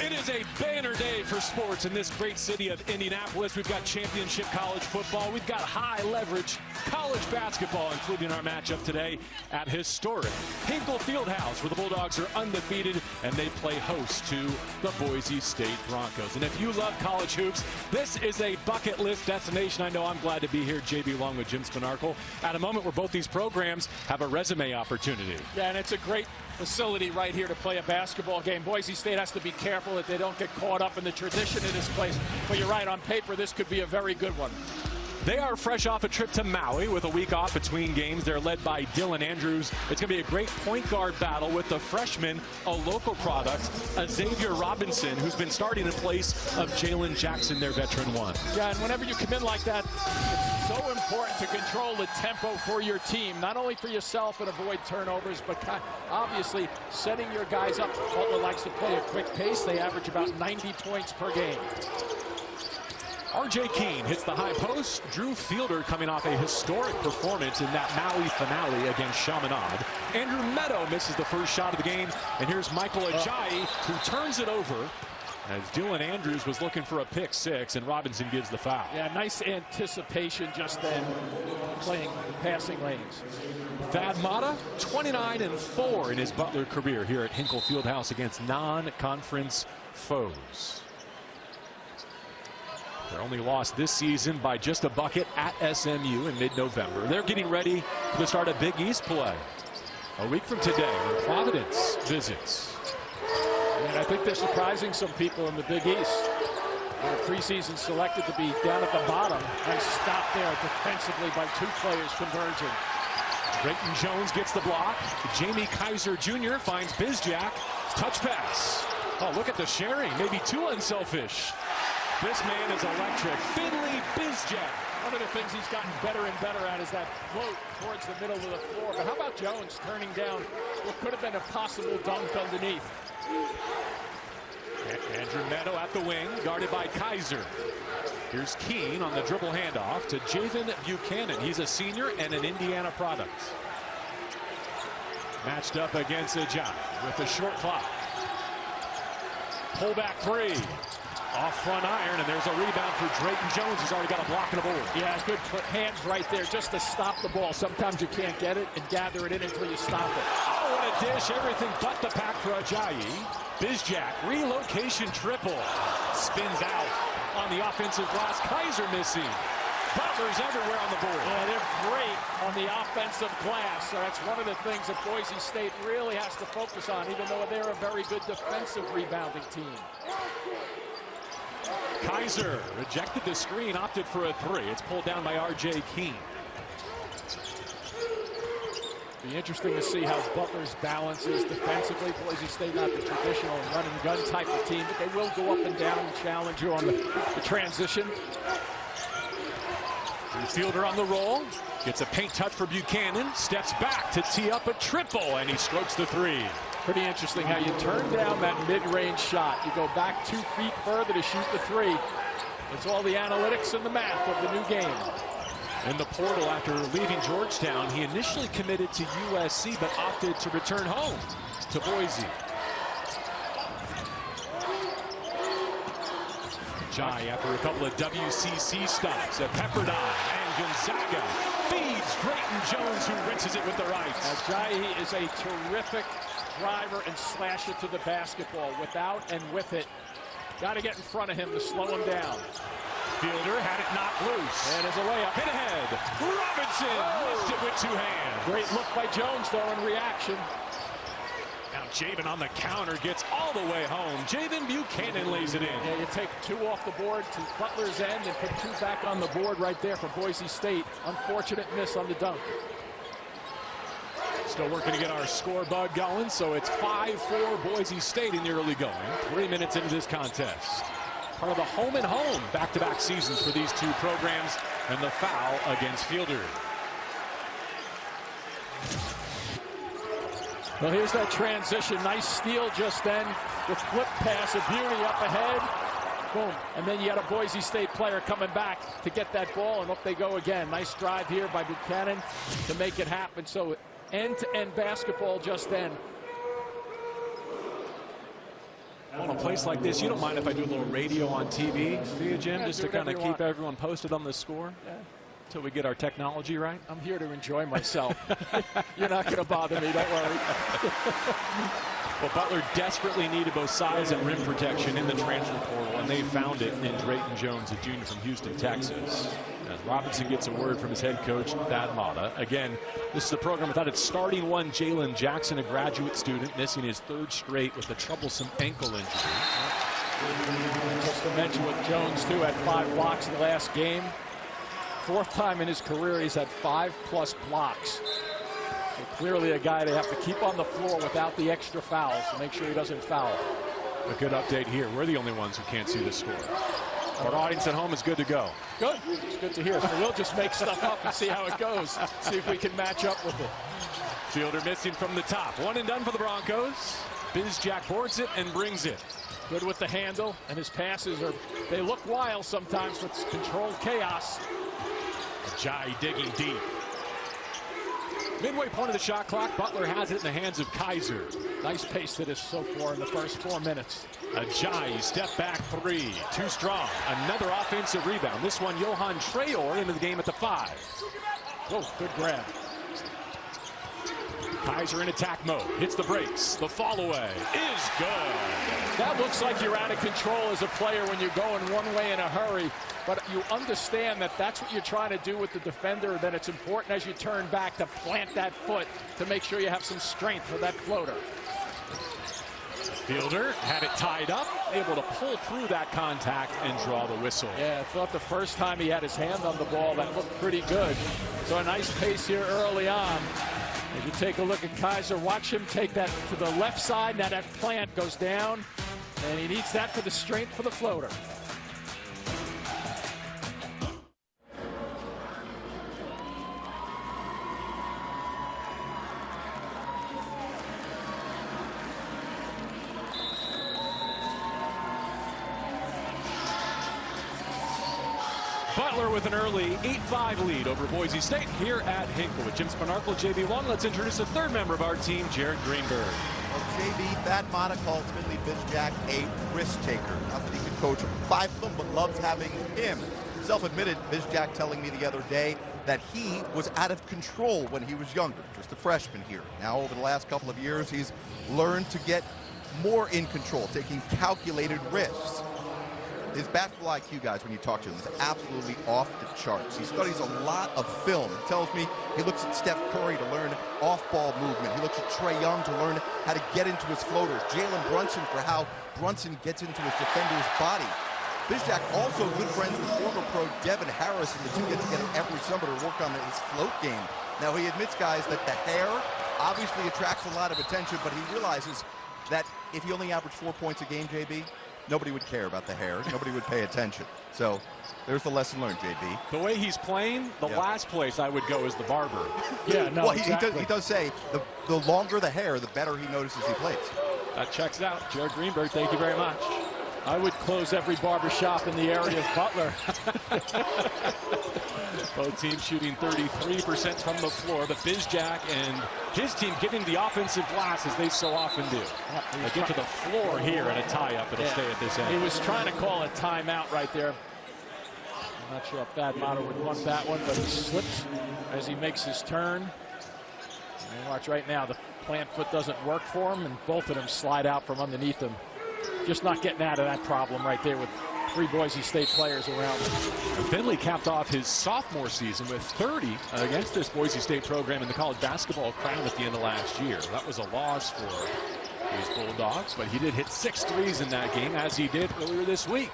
It is a banner day for sports in this great city of Indianapolis. We've got championship college football. We've got high leverage college basketball, including our matchup today at historic Hinkle Fieldhouse, where the Bulldogs are undefeated and they play host to the Boise State Broncos. And if you love college hoops, this is a bucket list destination. I know I'm glad to be here, JB, along with Jim Spinarkle, at a moment where both these programs have a resume opportunity. Yeah, and it's a great facility right here to play a basketball game. Boise State has to be careful that they don't get caught up in the tradition of this place. But you're right, on paper, this could be a very good one. They are fresh off a trip to Maui with a week off between games. They're led by Dylan Andrews. It's going to be a great point guard battle with the freshman, a local product, Xavier Robinson, who's been starting in place of Jalen Jackson, their veteran one. Yeah, and whenever you come in like that, it's so important to control the tempo for your team, not only for yourself and avoid turnovers, but obviously setting your guys up. Butler likes to play a quick pace. They average about 90 points per game. R.J. Keene hits the high post. Drew Fielder coming off a historic performance in that Maui finale against Chaminade. Andrew Meadow misses the first shot of the game. And here's Michael Ajayi, who turns it over as Dylan Andrews was looking for a pick six, and Robinson gives the foul. Yeah, nice anticipation just then, playing the passing lanes. Thad Matta, 29-4 in his Butler career here at Hinkle Fieldhouse against non-conference foes. Their only loss this season by just a bucket at SMU in mid-November. They're getting ready for the start of Big East play a week from today, where Providence visits. And I think they're surprising some people in the Big East. They're preseason selected to be down at the bottom. Nice stop there defensively by two players converging. Drayton Jones gets the block. Jamie Kaiser Jr. finds Bizjack. Touch pass. Oh, look at the sharing. Maybe too unselfish. This man is electric. Finley Bizjack. One of the things he's gotten better and better at is that float towards the middle of the floor. But how about Jones turning down what could have been a possible dunk underneath? Andrew Meadow at the wing, guarded by Kaiser. Here's Keene on the dribble handoff to Javen Buchanan. He's a senior and an Indiana product. Matched up against Ajayi with a short clock. Pull back three. Off front iron, and there's a rebound for Drayton Jones. He's already got a block and a board. Yeah, good hands right there just to stop the ball. Sometimes you can't get it and gather it in until you stop it. Oh, what a dish. Everything but the pack for Ajayi. Bizjack, relocation triple. Spins out on the offensive glass. Kaiser missing. Butler's everywhere on the board. Yeah, they're great on the offensive glass. So that's one of the things that Boise State really has to focus on, even though they're a very good defensive rebounding team. Kaiser rejected the screen, opted for a three. It's pulled down by R.J. Keene. Be interesting to see how Butler's balance is defensively. Boise State not the traditional run-and-gun type of team, but they will go up and down and challenge you on the transition. Fielder on the roll. Gets a paint touch for Buchanan. Steps back to tee up a triple, and he strokes the three. Pretty interesting how you turn down that mid-range shot. You go back 2 feet further to shoot the three. It's all the analytics and the math of the new game. In the portal after leaving Georgetown, he initially committed to USC, but opted to return home to Boise. Ajayi, after a couple of WCC stops at Pepperdine, and Gonzaga feeds Drayton Jones, who rinses it with the right. Ajayi is a terrific driver and slasher to the basketball, without and with it. Got to get in front of him to slow him down. Fielder had it knocked loose. And as a layup. Hit ahead. Robinson missed it with two hands. Great look by Jones, though, in reaction. Now Javen on the counter gets all the way home. Javen Buchanan lays it in. Yeah, you take two off the board to Butler's end and put two back on the board right there for Boise State. Unfortunate miss on the dunk. Still working to get our score bug going, so it's 5-4 Boise State in the early going. 3 minutes into this contest. Part of the home and home back-to-back seasons for these two programs, and the foul against Fielder. Well, here's that transition. Nice steal just then. The flip pass of beauty up ahead. Boom. And then you got a Boise State player coming back to get that ball, and up they go again. Nice drive here by Buchanan to make it happen. So end-to-end basketball just then. On a place like this, you don't mind if I do a little radio on TV, do you, Jim, just to kind of keep everyone posted on the score? Yeah. Until we get our technology right? I'm here to enjoy myself. You're not going to bother me, don't worry. Well, Butler desperately needed both size and rim protection in the transfer portal, and they found it in Drayton Jones, a junior from Houston, Texas. As Robinson gets a word from his head coach, Thad Matta. Again, this is a program without its starting one, Jalen Jackson, a graduate student, missing his 3rd straight with a troublesome ankle injury. Just to mention with Jones, too, had 5 blocks in the last game. 4th time in his career he's had 5+ blocks. So clearly a guy they have to keep on the floor without the extra fouls to make sure he doesn't foul. A good update here. We're the only ones who can't see the score. Our audience at home is good to go. Good. It's good to hear. So we'll just make stuff up and see how it goes. See if we can match up with it. Fielder missing from the top. 1 and done for the Broncos. Bizjack boards it and brings it. Good with the handle, and his passes they look wild sometimes with controlled chaos. Ajayi digging deep. Midway point of the shot clock. Butler has it in the hands of Kaiser. Nice pace to this so far in the first 4 minutes. Ajayi step back 3. Too strong. Another offensive rebound. This one, Johan Traor into the game at the 5. Oh, good grab. Kaiser in attack mode. Hits the brakes. The fall away is good. That looks like you're out of control as a player when you're going one way in a hurry. But you understand that that's what you're trying to do with the defender. Then it's important as you turn back to plant that foot to make sure you have some strength for that floater. Fielder had it tied up, able to pull through that contact and draw the whistle. Yeah, I thought the first time he had his hand on the ball, that looked pretty good. So a nice pace here early on. If you take a look at Kaiser, watch him take that to the left side. Now that plant goes down, and he needs that for the strength for the floater. Butler with an early 8-5 lead over Boise State here at Hinkle. With Jim Spanarkel, JB Long, let's introduce a 3rd member of our team, Jared Greenberg. Well, JB, Thad Matta calls Finley Bizjack a risk taker. Not that he could coach 5 of them, but loves having him. Self-admitted, Bizjack telling me the other day that he was out of control when he was younger, just a freshman here. Now, over the last couple of years, he's learned to get more in control, taking calculated risks. His basketball IQ, guys, when you talk to him, is absolutely off the charts. He studies a lot of film. He tells me he looks at Steph Curry to learn off-ball movement. He looks at Trae Young to learn how to get into his floaters. Jalen Brunson for how Brunson gets into his defender's body. Bizjack also good friends with former pro Devin Harris, and the two get together every summer to work on his float game. Now, he admits, guys, that the hair obviously attracts a lot of attention, but he realizes that if he only averaged 4 points a game, JB, nobody would care about the hair. Nobody would pay attention. So there's the lesson learned, JB. The way he's playing, the last place I would go is the barber. Yeah, no, well, exactly. he does say the longer the hair, the better he notices he plays. That checks out. Jared Greenberg, thank you very much. I would close every barbershop in the area of Butler. Both teams shooting 33% from the floor. The Bizjack and his team getting the offensive glass as they so often do. They get to the floor here and a tie-up. It'll stay at this end. He was trying to call a timeout right there. I'm not sure if Thad Matta would want that one, but he slips as he makes his turn. And watch right now, the plant foot doesn't work for him, and both of them slide out from underneath him. Just not getting out of that problem right there with 3 Boise State players around him. Finley capped off his sophomore season with 30 against this Boise State program in the college basketball crown at the end of last year. That was a loss for his Bulldogs, but he did hit 6 threes in that game, as he did earlier this week.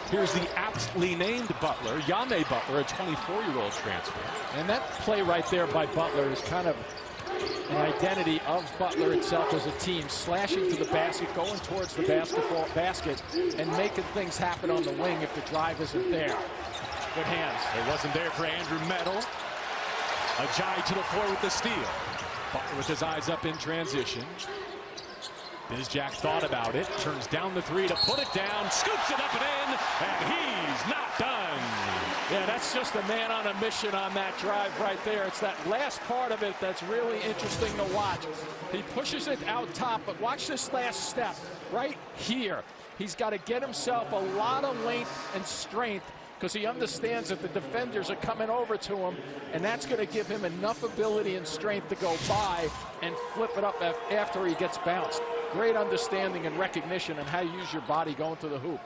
Here's the aptly named Butler, Yame Butler, a 24-year-old transfer. And that play right there by Butler is kind of an identity of Butler itself as a team, slashing to the basket, going towards the basketball basket, and making things happen on the wing if the drive isn't there. Good hands. It wasn't there for Andrew Metal. Ajayi to the floor with the steal. Butler with his eyes up in transition. Bizjack thought about it, turns down the 3 to put it down, scoops it up and in, and he's not done. Yeah, that's just a man on a mission on that drive right there. It's that last part of it that's really interesting to watch. He pushes it out top, but watch this last step. right here. He's got to get himself a lot of length and strength because he understands that the defenders are coming over to him, and that's going to give him enough ability and strength to go by and flip it up after he gets bounced. Great understanding and recognition on how you use your body going to the hoop.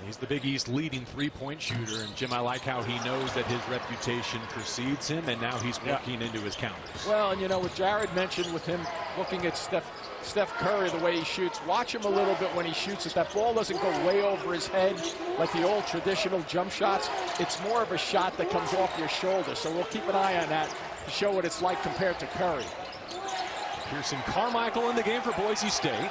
He's the Big East leading three-point shooter, and Jim, I like how he knows that his reputation precedes him, and now he's working into his counters. Well, and you know what Jared mentioned with him looking at Steph Curry, the way he shoots, watch him a little bit when he shoots it. That ball doesn't go way over his head like the old traditional jump shots. It's more of a shot that comes off your shoulder, so we'll keep an eye on that to show what it's like compared to Curry. Pearson Carmichael in the game for Boise State.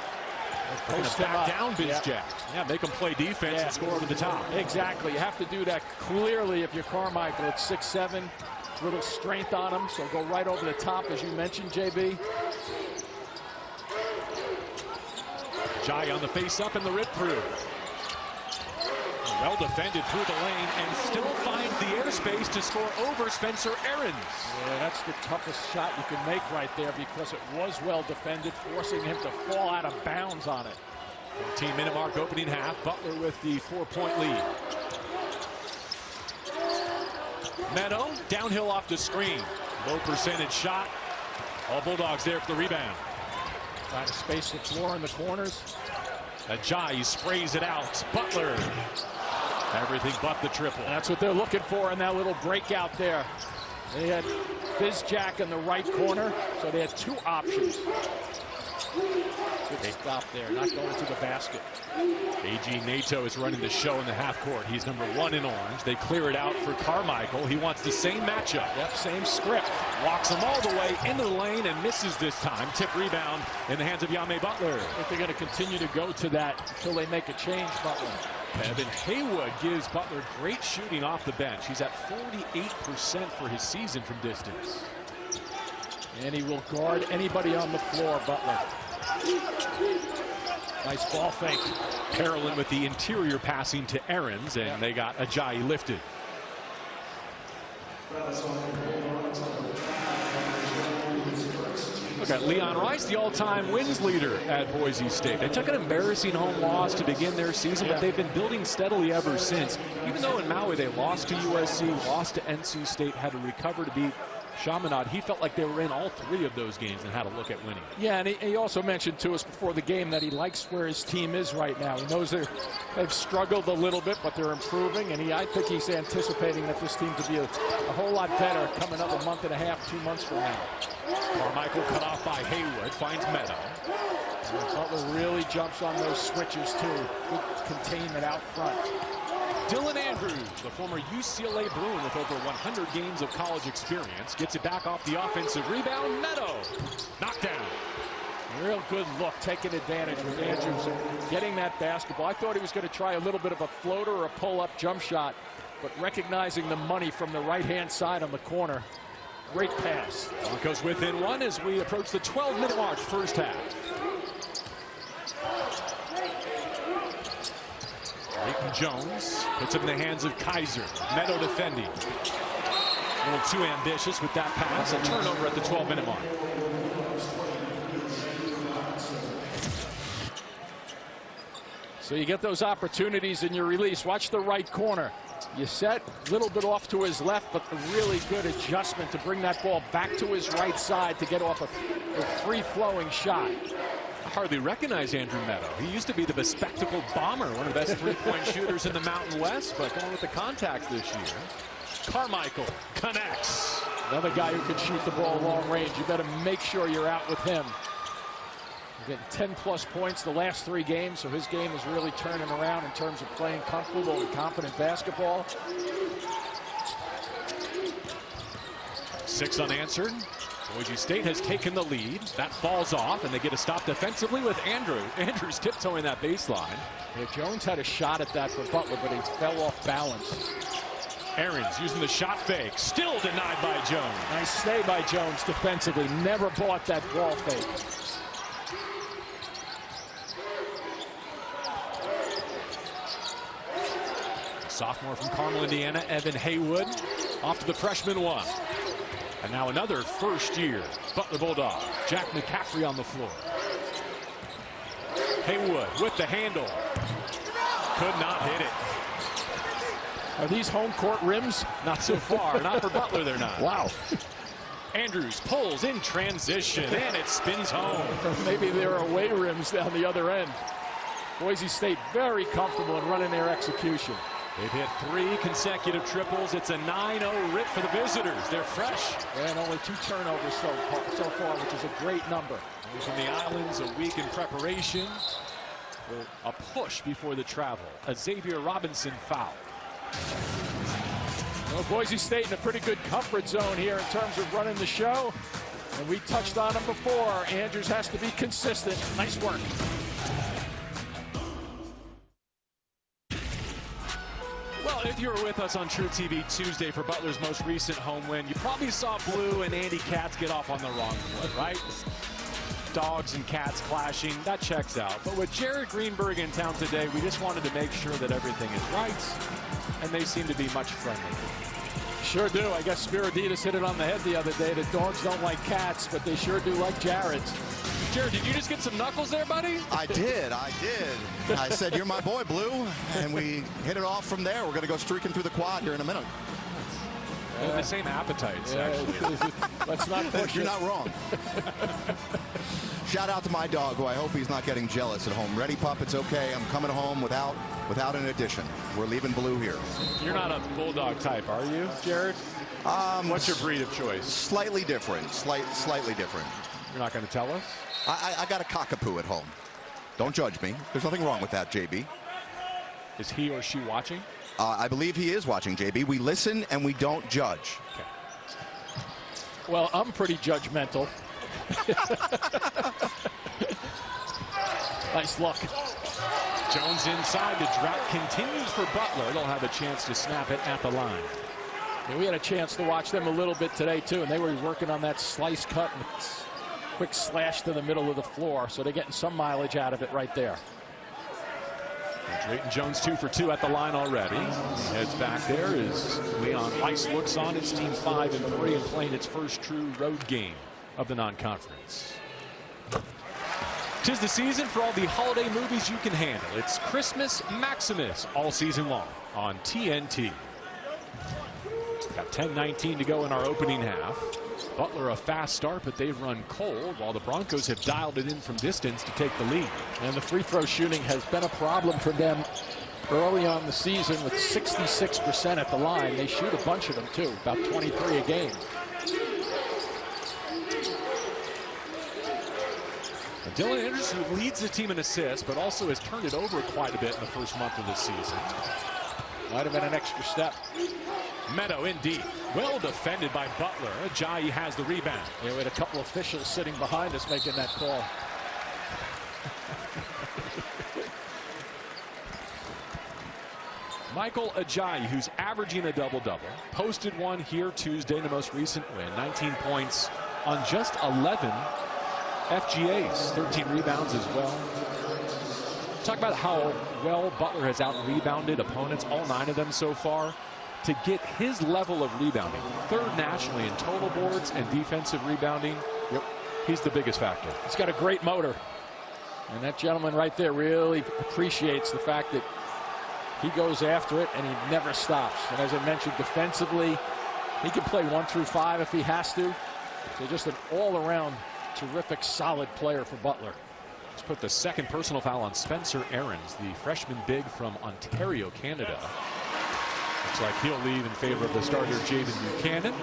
Post back down Bizjack. Yeah, make them play defense and score over the top. Exactly. You have to do that clearly if you're Carmichael. It's 6'7", little strength on him, so go right over the top, as you mentioned, JB. Jai on the face-up and the rip-through. Well defended through the lane and still finds the airspace to score over Spencer Ahrens. Yeah, that's the toughest shot you can make right there because it was well defended, forcing him to fall out of bounds on it. 14-minute mark opening half. Butler with the 4-point lead. Meadow downhill off the screen. Low percentage shot. All Bulldogs there for the rebound. Trying to space the floor in the corners. Ajayi sprays it out. Butler. Everything but the triple. That's what they're looking for in that little breakout there. They had Bizjack in the right corner, so they had two options. Good stop there, not going to the basket. A.G. Nato is running the show in the half court. He's number 1 in orange. They clear it out for Carmichael. He wants the same matchup. Yep, same script. Walks him all the way into the lane and misses this time. Tip rebound in the hands of Yame Butler. I think they're going to continue to go to that until they make a change, Butler. Evan Haywood gives Butler great shooting off the bench. He's at 48% for his season from distance. And he will guard anybody on the floor, Butler. Nice ball fake. Carolyn with the interior passing to Ahrens, and they got Ajayi lifted. Look at Leon Rice, the all-time wins leader at Boise State. They took an embarrassing home loss to begin their season, but they've been building steadily ever since. Even though in Maui they lost to USC, lost to NC State, had to recover to beat Chaminade, he felt like they were in all 3 of those games and had a look at winning. Yeah, and he also mentioned to us before the game that he likes where his team is right now. He knows they've struggled a little bit, but they're improving, and I think he's anticipating that this team could be a whole lot better coming up a month and a half, 2 months from now. Carmichael cut off by Haywood, finds Meadow. Butler really jumps on those switches, too. Good containment out front. Dylan Andrews, the former UCLA Bruin with over 100 games of college experience, gets it back off the offensive rebound. Meadow, knockdown. Real good look, taking advantage with Andrews getting that basketball. I thought he was going to try a little bit of a floater or a pull-up jump shot, but recognizing the money from the right-hand side on the corner. Great pass. Broncos within 1 as we approach the 12-minute mark, first half. Leighton Jones puts it in the hands of Kaiser. Meadow defending. A little too ambitious with that pass. A turnover at the 12-minute mark. So you get those opportunities in your release. Watch the right corner. You set a little bit off to his left, but a really good adjustment to bring that ball back to his right side to get off a free-flowing shot. I hardly recognize Andrew Meadow. He used to be the bespectacled bomber, one of the best three-point shooters in the Mountain West, but going with the contact this year. Carmichael connects. Another guy who can shoot the ball long range. You better make sure you're out with him. He's getting 10-plus points the last 3 games, so his game is really turning around in terms of playing comfortable and confident basketball. 6 unanswered. Boise State has taken the lead. That falls off, and they get a stop defensively with Andrews tiptoeing that baseline. Yeah, Jones had a shot at that for Butler, but he fell off balance. Ahrens using the shot fake. Still denied by Jones. Nice stay by Jones defensively. Never bought that ball fake. Sophomore from Carmel, Indiana, Evan Haywood, off to the freshman 1. And now another first-year Butler Bulldog, Jack McCaffrey on the floor. Haywood with the handle. Could not hit it. Are these home court rims? Not so far. Not for Butler, they're not. Wow. Andrews pulls in transition, and it spins home. Maybe they're away rims down the other end. Boise State very comfortable in running their execution. They've hit 3 consecutive triples. It's a 9-0 rip for the visitors. They're fresh. And only 2 turnovers so far, which is a great number. From the islands, a week in preparation. A push before the travel. A Xavier Robinson foul. Well, Boise State in a pretty good comfort zone here in terms of running the show. And we touched on him before. Andrews has to be consistent. Nice work. Well, if you were with us on True TV Tuesday for Butler's most recent home win, you probably saw Blue and Andy Katz get off on the wrong foot, right? Dogs and cats clashing, that checks out. But with Jared Greenberg in town today, we just wanted to make sure that everything is right, and they seem to be much friendlier. Sure do. I guess Spiriditas hit it on the head the other day. The dogs don't like cats, but they sure do like Jared's. Jared, did you just get some knuckles there, buddy? I did. I said, you're my boy, Blue, and we hit it off from there. We're going to go streaking through the quad here in a minute. They have the same appetites, actually. Let's not push You're not wrong. Shout out to my dog, who I hope he's not getting jealous at home. Ready, pup? It's okay. I'm coming home without an addition. We're leaving Blue here. You're not a bulldog type, are you, Jared? What's your breed of choice? Slightly different. Slightly different. You're not going to tell us? I got a cockapoo at home. Don't judge me. There's nothing wrong with that, JB. Is he or she watching? I believe he is watching, JB. We listen and we don't judge. Okay. Well, I'm pretty judgmental. Nice luck. Jones inside. The drought continues for Butler. They'll have a chance to snap it at the line. Yeah, we had a chance to watch them a little bit today, too, and they were working on that slice cut and quick slash to the middle of the floor, so they're getting some mileage out of it right there. Drayton Jones 2 for 2 at the line already. Heads back there as Leon Weiss looks on. It's team 5 and 3 and playing its first true road game of the non-conference. 'Tis the season for all the holiday movies you can handle. It's Christmas Maximus all season long on TNT. Got 10:19 to go in our opening half. Butler a fast start, but they've run cold, while the Broncos have dialed it in from distance to take the lead. And the free throw shooting has been a problem for them early on the season with 66% at the line. They shoot a bunch of them, too, about 23 a game. Dylan Anderson, who leads the team in assists, but also has turned it over quite a bit in the first month of the season. Might have been an extra step. Meadow in deep. Well defended by Butler. Ajayi has the rebound. Yeah, we had a couple officials sitting behind us making that call. Michael Ajayi, who's averaging a double-double, posted one here Tuesday in the most recent win. 19 points on just 11 FGAs. 13 rebounds as well. Talk about how well Butler has out-rebounded opponents, all 9 of them so far. To get his level of rebounding, 3rd nationally in total boards and defensive rebounding, he's the biggest factor. He's got a great motor. And that gentleman right there really appreciates the fact that he goes after it and he never stops. And as I mentioned, defensively, he can play 1 through 5 if he has to. So just an all-around terrific, solid player for Butler. Let's put the second personal foul on Spencer Aarons, the freshman big from Ontario, Canada. Looks like he'll leave in favor of the starter, Jaden Buchanan.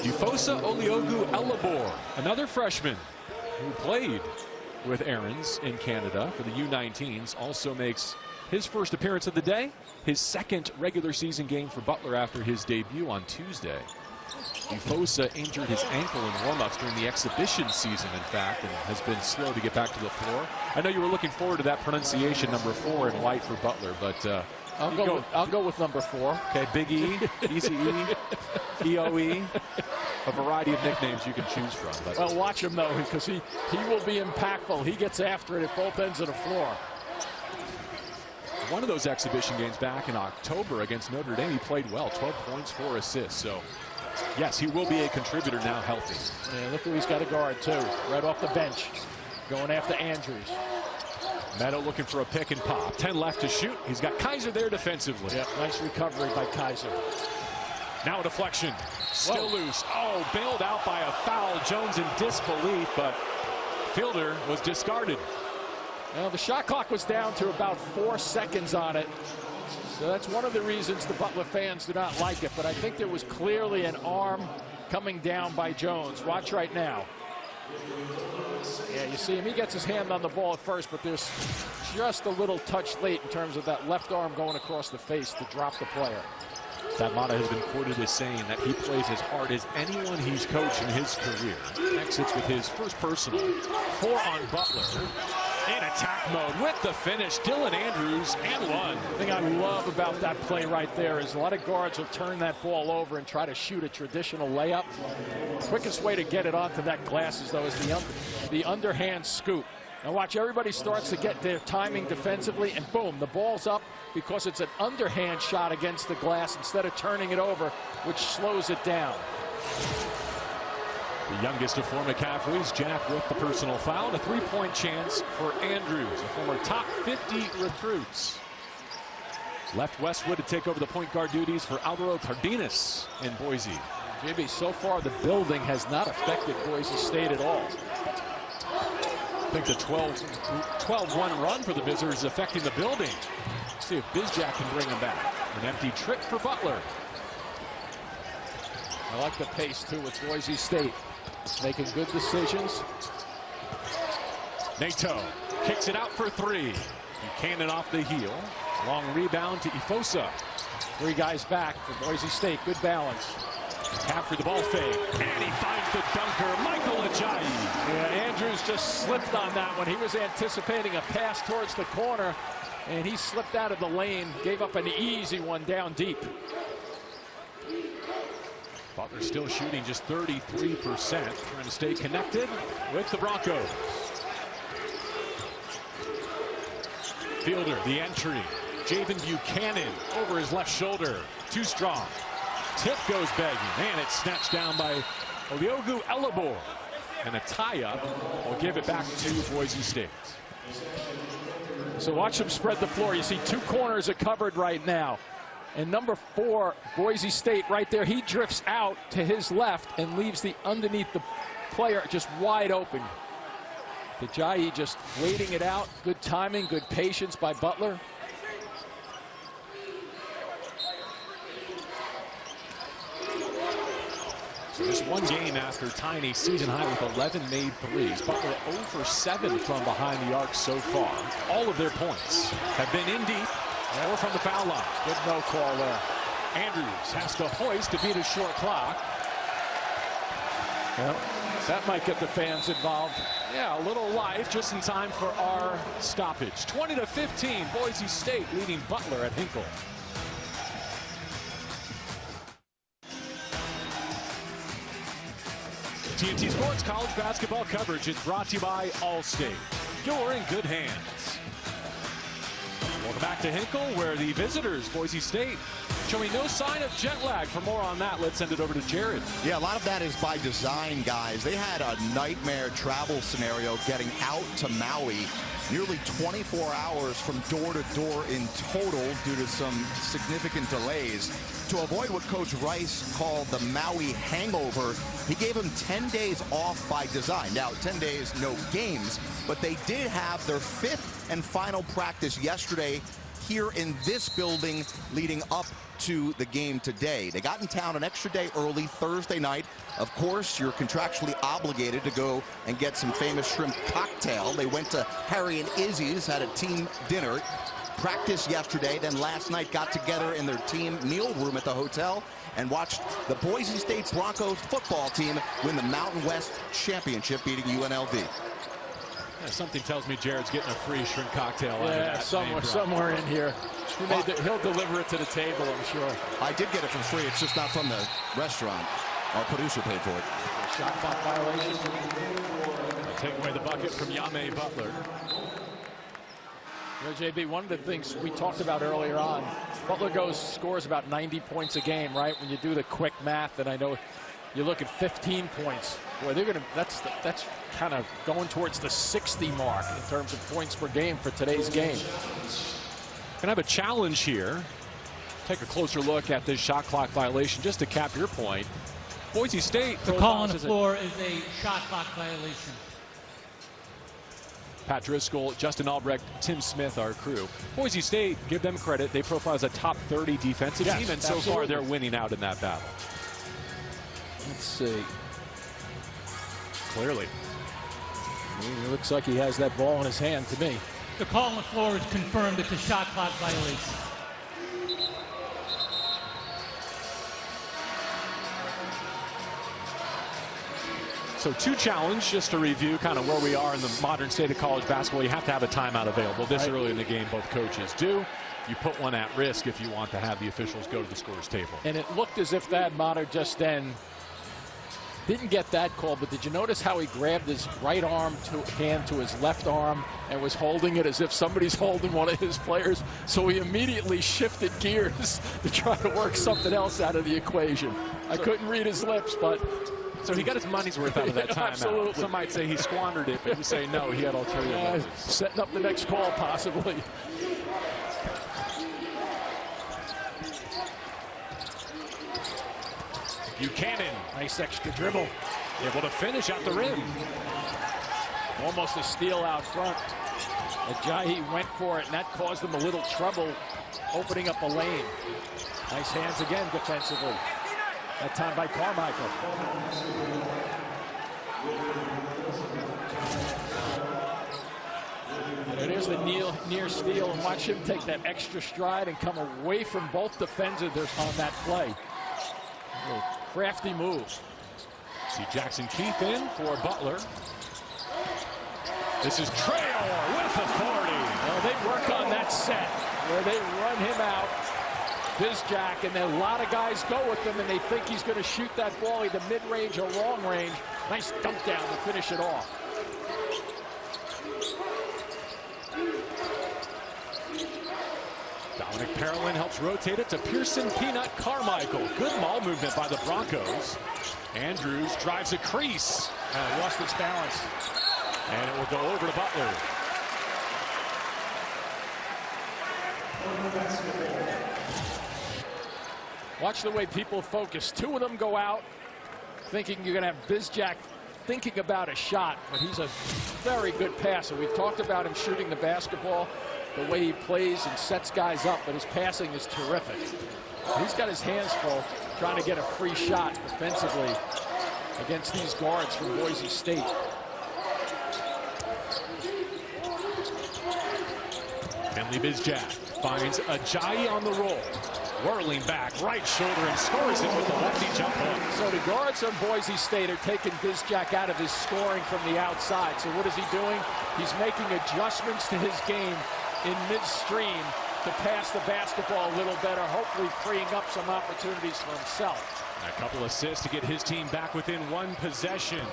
Ufosa Oliogu Elabor, another freshman who played with Aarons in Canada for the U19s, also makes his first appearance of the day, his 2nd regular season game for Butler after his debut on Tuesday. Ufosa injured his ankle in warmups during the exhibition season, in fact, and has been slow to get back to the floor. I know you were looking forward to that pronunciation, number 4 in white for Butler, but I'll go with number 4. Okay, Big E, Easy E, EOE, a variety of nicknames you can choose from. But well, watch him though, because he will be impactful. He gets after it at both ends of the floor. One of those exhibition games back in October against Notre Dame, he played well, 12 points, 4 assists. So Yes, he will be a contributor now healthy. Yeah, look who he's got to guard, too. Right off the bench. Going after Andrews. Meadow looking for a pick and pop. 10 left to shoot. He's got Kaiser there defensively. Yep, nice recovery by Kaiser. Now a deflection. Still loose. Oh, bailed out by a foul. Jones in disbelief, but Fielder was discarded. Well, the shot clock was down to about 4 seconds on it. So that's one of the reasons the Butler fans do not like it. But I think there was clearly an arm coming down by Jones. Watch right now. Yeah, you see him. He gets his hand on the ball at first, but there's just a little touch late in terms of that left arm going across the face to drop the player. Thad Matta has been quoted as saying that he plays as hard as anyone he's coached in his career. Exits with his first personal. 4 on Butler. In attack mode with the finish. Dylan Andrews and 1. The thing I love about that play right there is a lot of guards will turn that ball over and try to shoot a traditional layup. Quickest way to get it onto that glass is, though, is the underhand scoop. Now watch, everybody starts to get their timing defensively, and boom, the ball's up because it's an underhand shot against the glass instead of turning it over, which slows it down. The youngest of 4 McCaffreys, Jack with the personal foul. A 3-point chance for Andrews, a former top 50 recruits. Left Westwood to take over the point guard duties for Alvaro Cardenas in Boise. Jimmy, so far the building has not affected Boise State at all. I think the 12-1 run for the visitors is affecting the building. Let's see if Bizjack can bring them back. An empty trip for Butler. I like the pace, too, with Boise State. Making good decisions. Nato kicks it out for 3. Buchanan off the heel. Long rebound to Ifosa. 3 guys back for Boise State. Good balance. Captured the ball fake, and he finds the dunker, Michael Ajayi. Yeah, Andrews just slipped on that one. He was anticipating a pass towards the corner, and he slipped out of the lane, gave up an easy one down deep. Butler still shooting just 33%, trying to stay connected with the Broncos. Fielder, the entry. Javen Buchanan over his left shoulder. Too strong. Tip goes begging, and it's snatched down by Oliogu Elabor. And a tie-up will give it back to Boise State. So watch him spread the floor. You see 2 corners are covered right now. And number 4, Boise State, right there, he drifts out to his left and leaves the underneath the player just wide open. Ajayi just waiting it out. Good timing, good patience by Butler. So just 1 game after tying a season high with 11 made threes. Butler 0 for 7 from behind the arc so far. All of their points have been in deep or from the foul line. Good no call there. Andrews has to hoist to beat a short clock. Well, that might get the fans involved. Yeah, a little life just in time for our stoppage. 20-15, Boise State leading Butler at Hinkle. TNT Sports college basketball coverage is brought to you by Allstate. You're in good hands. Welcome back to Hinkle, where the visitors, Boise State, showing no sign of jet lag. For more on that, let's send it over to Jared. Yeah, a lot of that is by design, guys. They had a nightmare travel scenario getting out to Maui. Nearly 24 hours from door to door in total due to some significant delays. To avoid what Coach Rice called the Maui hangover, he gave them 10 days off by design. Now, 10 days, no games, but they did have their 5th and final practice yesterday here in this building leading up to the game today. They got in town an extra day early Thursday night. Of course, you're contractually obligated to go and get some famous shrimp cocktail. They went to Harry and Izzy's, had a team dinner. Practice yesterday, then last night got together in their team meal room at the hotel and watched the Boise State Broncos football team win the Mountain West Championship, beating UNLV. Yeah, something tells me Jared's getting a free shrimp cocktail. Yeah, somewhere in here. He'll deliver it to the table, I'm sure. I did get it for free. It's just not from the restaurant. Our producer paid for it. Shot clock violation. Take away the bucket from Yame Butler. JB, one of the things we talked about earlier on, Butler scores about 90 points a game, right? When you do the quick math, and I know you look at 15 points. Boy, they're gonna. That's kind of going towards the 60 mark in terms of points per game for today's game. Gonna have a challenge here. Take a closer look at this shot clock violation, just to cap your point. Boise State. The call on the floor is a shot clock violation. Pat Driscoll, Justin Albrecht, Tim Smith, our crew. Boise State, give them credit. They profile as a top 30 defensive team, and so far they're winning out in that battle. Let's see. Clearly. It looks like he has that ball in his hand to me. The call on the floor is confirmed. It's a shot clock violation. So two challenge, just to review kind of where we are in the modern state of college basketball. You have to have a timeout available. This early in the game, both coaches do. You put one at risk if you want to have the officials go to the scorer's table. And it looked as if that Mater just then didn't get that call, but did you notice how he grabbed his right arm hand to his left arm and was holding it as if somebody's holding one of his players? So he immediately shifted gears to try to work something else out of the equation. I couldn't read his lips, but... So he got his money's worth out of that timeout. Absolutely. Some might say he squandered it, but you say no, he had alternative. Setting up the next call, possibly. Buchanan, nice extra dribble. able to finish at the rim. Almost a steal out front. Ajayi went for it, and that caused them a little trouble opening up a lane. Nice hands again defensively. That time by Carmichael. It is the near steal, and watch him take that extra stride and come away from both defenders on that play. Crafty move. See Jackson Keith in for Butler. This is Traore with authority. Well, they work on that set where they run him out. Bizjack, and then a lot of guys go with him, and they think he's going to shoot that ball either mid-range or long range. Nice dump down to finish it off. Dominic Parolin helps rotate it to Pearson Peanut Carmichael. Good ball movement by the Broncos. Andrews drives a crease. Lost its balance. And it will go over to Butler. Watch the way people focus. Two of them go out thinking you're going to have Bizjack thinking about a shot, but he's a very good passer. We've talked about him shooting the basketball, the way he plays and sets guys up, but his passing is terrific. He's got his hands full trying to get a free shot defensively against these guards from Boise State. Henley Bizjack finds Ajayi on the roll. Whirling back, right shoulder, and scores it with the lefty jump hook. So the guards of Boise State are taking Bizjack out of his scoring from the outside. So what is he doing? He's making adjustments to his game in midstream to pass the basketball a little better, hopefully freeing up some opportunities for himself. A couple assists to get his team back within one possession.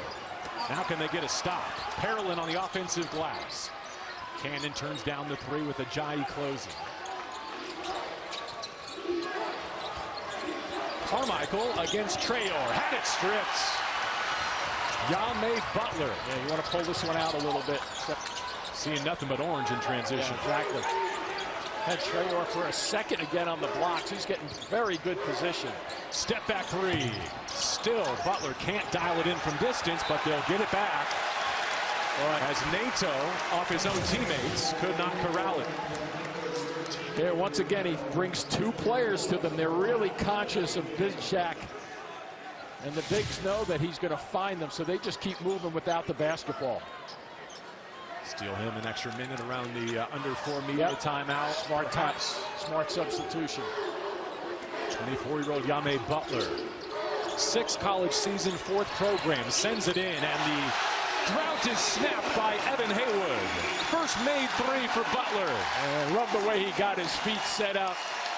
Now can they get a stop? Parolin on the offensive glass. Cannon turns down the three with Ajayi closing. Carmichael against Traore. Had it stripped. Yame Butler. Yeah, you want to pull this one out a little bit. Seeing nothing but orange in transition. Yeah, exactly. Had Traore for a second again on the blocks. He's getting very good position. Step back three. Still, Butler can't dial it in from distance, but they'll get it back. As Nato, off his own teammates, could not corral it. There, once again, he brings two players to them. They're really conscious of Bizjack. And the bigs know that he's going to find them, so they just keep moving without the basketball. Steal him an extra minute around the under 4 meter timeout. Smart taps, smart substitution. 24-year-old Yame Butler. 6th college season, 4th program, sends it in, and the drought is snapped by Evan Haywood. First made three for Butler. I love the way he got his feet set up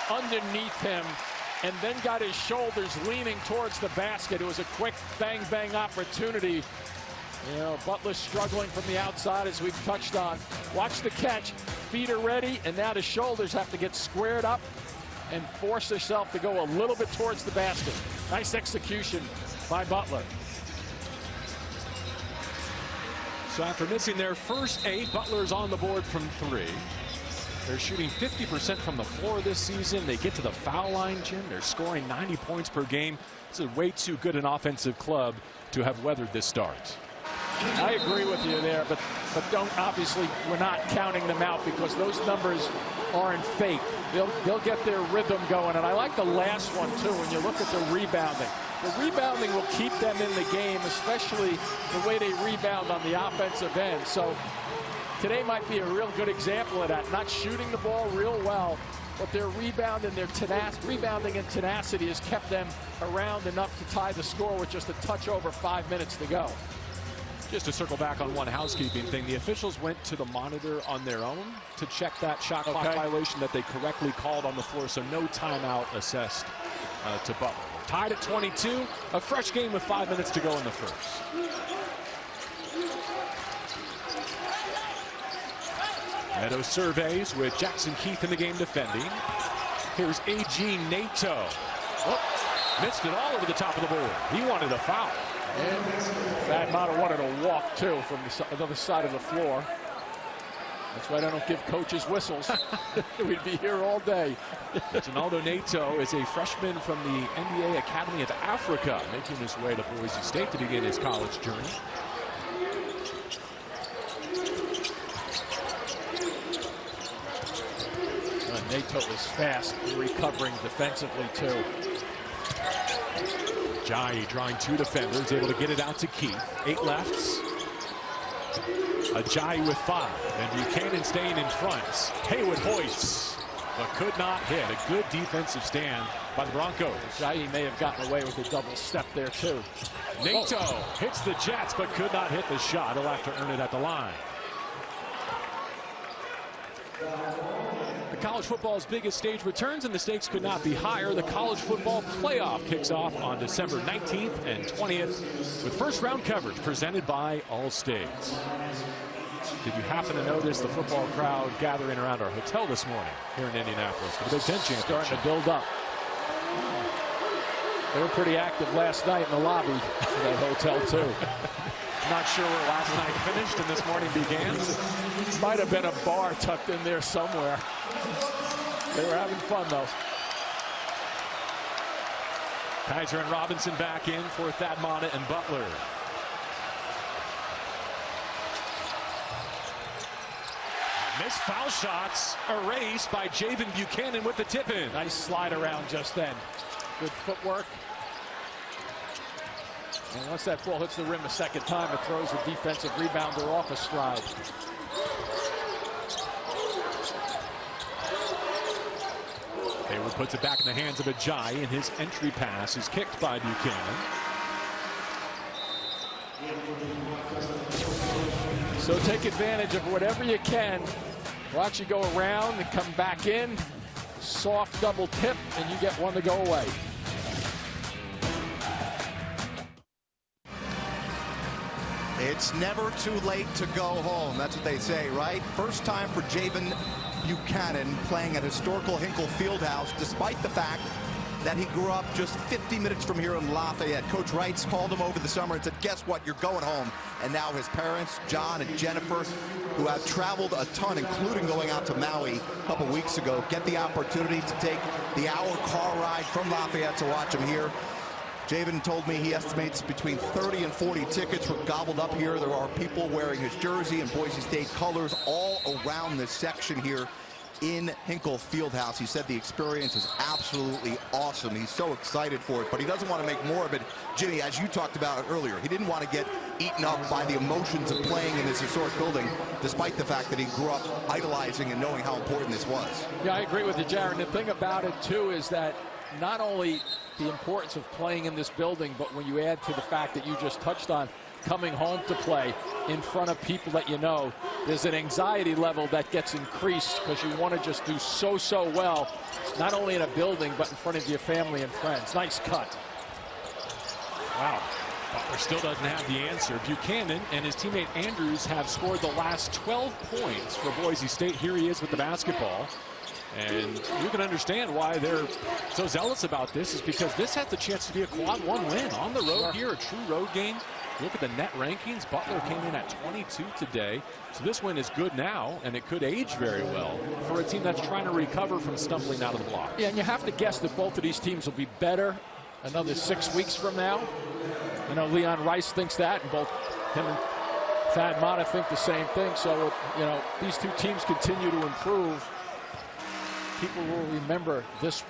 underneath him and then got his shoulders leaning towards the basket. It was a quick bang-bang opportunity. You know, Butler struggling from the outside, as we've touched on. Watch the catch. feet are ready, and now the shoulders have to get squared up and force yourself to go a little bit towards the basket. Nice execution by Butler. So after missing their first 8, Butler's on the board from 3. They're shooting 50% from the floor this season. They get to the foul line, Jim. They're scoring 90 points per game. It's a way too good an offensive club to have weathered this start. I agree with you there, but don't, obviously we're not counting them out because those numbers aren't fake. They'll get their rhythm going, and I like the last one too when you look at the rebounding. The rebounding will keep them in the game, especially the way they rebound on the offensive end. So today might be a real good example of that. Not shooting the ball real well, but their rebounding and tenacity has kept them around enough to tie the score with just a touch over 5 minutes to go. Just to circle back on one housekeeping thing, the officials went to the monitor on their own to check that shot clock violation that they correctly called on the floor, so no timeout assessed to Butler. Tied at 22, a fresh game with 5 minutes to go in the first. Meadows surveys with Jackson Keith in the game defending. Here's A.G. Nato. Oh, missed it all over the top of the board. He wanted a foul. And Thad Matta wanted a walk, too, from the other side of the floor. That's why I don't give coaches whistles. We'd be here all day. Ronaldo Nato is a freshman from the NBA Academy of Africa, making his way to Boise State to begin his college journey. Nato is fast, recovering defensively, too. Ajayi drawing 2 defenders, able to get it out to Keith. 8 lefts. Ajayi with 5. And Buchanan staying in front. Haywood hoists, but could not hit. A good defensive stand by the Broncos. Ajayi may have gotten away with a double step there, too. Nato hits the Jets, but could not hit the shot. He'll have to earn it at the line. College football's biggest stage returns, and the stakes could not be higher. The college football playoff kicks off on December 19th and 20th with first-round coverage presented by Allstate. Did you happen to notice the football crowd gathering around our hotel this morning here in Indianapolis for the Big Ten Championship? Starting to build up. They were pretty active last night in the lobby of that hotel, too. Not sure where last night finished and this morning began. Might have been a bar tucked in there somewhere. They were having fun, though. Kaiser and Robinson back in for Thad Matta and Butler. Missed foul shots erased by Javen Buchanan with the tip-in. Nice slide around just then. Good footwork. And once that ball hits the rim a second time, it throws the defensive rebounder off a stride. Hayward puts it back in the hands of Ajayi, and his entry pass is kicked by Buchanan. So take advantage of whatever you can. Watch you go around and come back in. Soft double tip, and you get one to go away. It's never too late to go home. That's what they say, right? First time for Javen Buchanan playing at historical Hinkle Fieldhouse, despite the fact that he grew up just 50 minutes from here in Lafayette. Coach Wrights called him over the summer and said, guess what, you're going home. And now his parents, John and Jennifer, who have traveled a ton, including going out to Maui a couple weeks ago, get the opportunity to take the hour car ride from Lafayette to watch him here. Javen told me he estimates between 30 and 40 tickets were gobbled up here. There are people wearing his jersey and Boise State colors all around this section here in Hinkle Fieldhouse. He said the experience is absolutely awesome. He's so excited for it, but he doesn't want to make more of it. Jimmy, as you talked about it earlier, he didn't want to get eaten up by the emotions of playing in this historic building, despite the fact that he grew up idolizing and knowing how important this was. Yeah, I agree with you, Jared. The thing about it, too, is that not only the importance of playing in this building, but when you add to the fact that you just touched on coming home to play in front of people that you know, there's an anxiety level that gets increased because you want to just do so well, not only in a building, but in front of your family and friends. Nice cut. Wow. Butler still doesn't have the answer. Buchanan and his teammate Andrews have scored the last 12 points for Boise State. Here he is with the basketball. And you can understand why they're so zealous about this, is because this has the chance to be a quad 1 win on the road here, a true road game. Look at the net rankings. Butler came in at 22 today. So this win is good now, and it could age very well for a team that's trying to recover from stumbling out of the block. Yeah, and you have to guess that both of these teams will be better another 6 weeks from now. You know, Leon Rice thinks that, and both him and Thad Matta think the same thing. So, you know, these two teams continue to improve. People will remember this,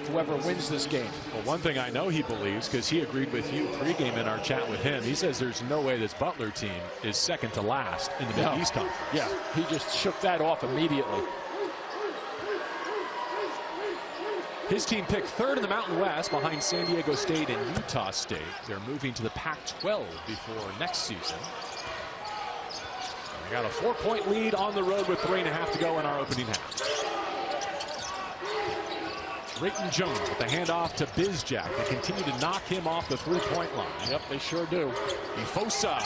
whoever wins this game. Well, one thing I know he believes, because he agreed with you pregame in our chat with him, he says there's no way this Butler team is second to last in the Big East Conference. Yeah, he just shook that off immediately. His team picked third in the Mountain West behind San Diego State and Utah State. They're moving to the Pac-12 before next season. We got a 4-point lead on the road with 3.5 to go in our opening half. Drayton Jones with the handoff to Bizjack. They continue to knock him off the 3-point line. Yep, they sure do. Ifosa.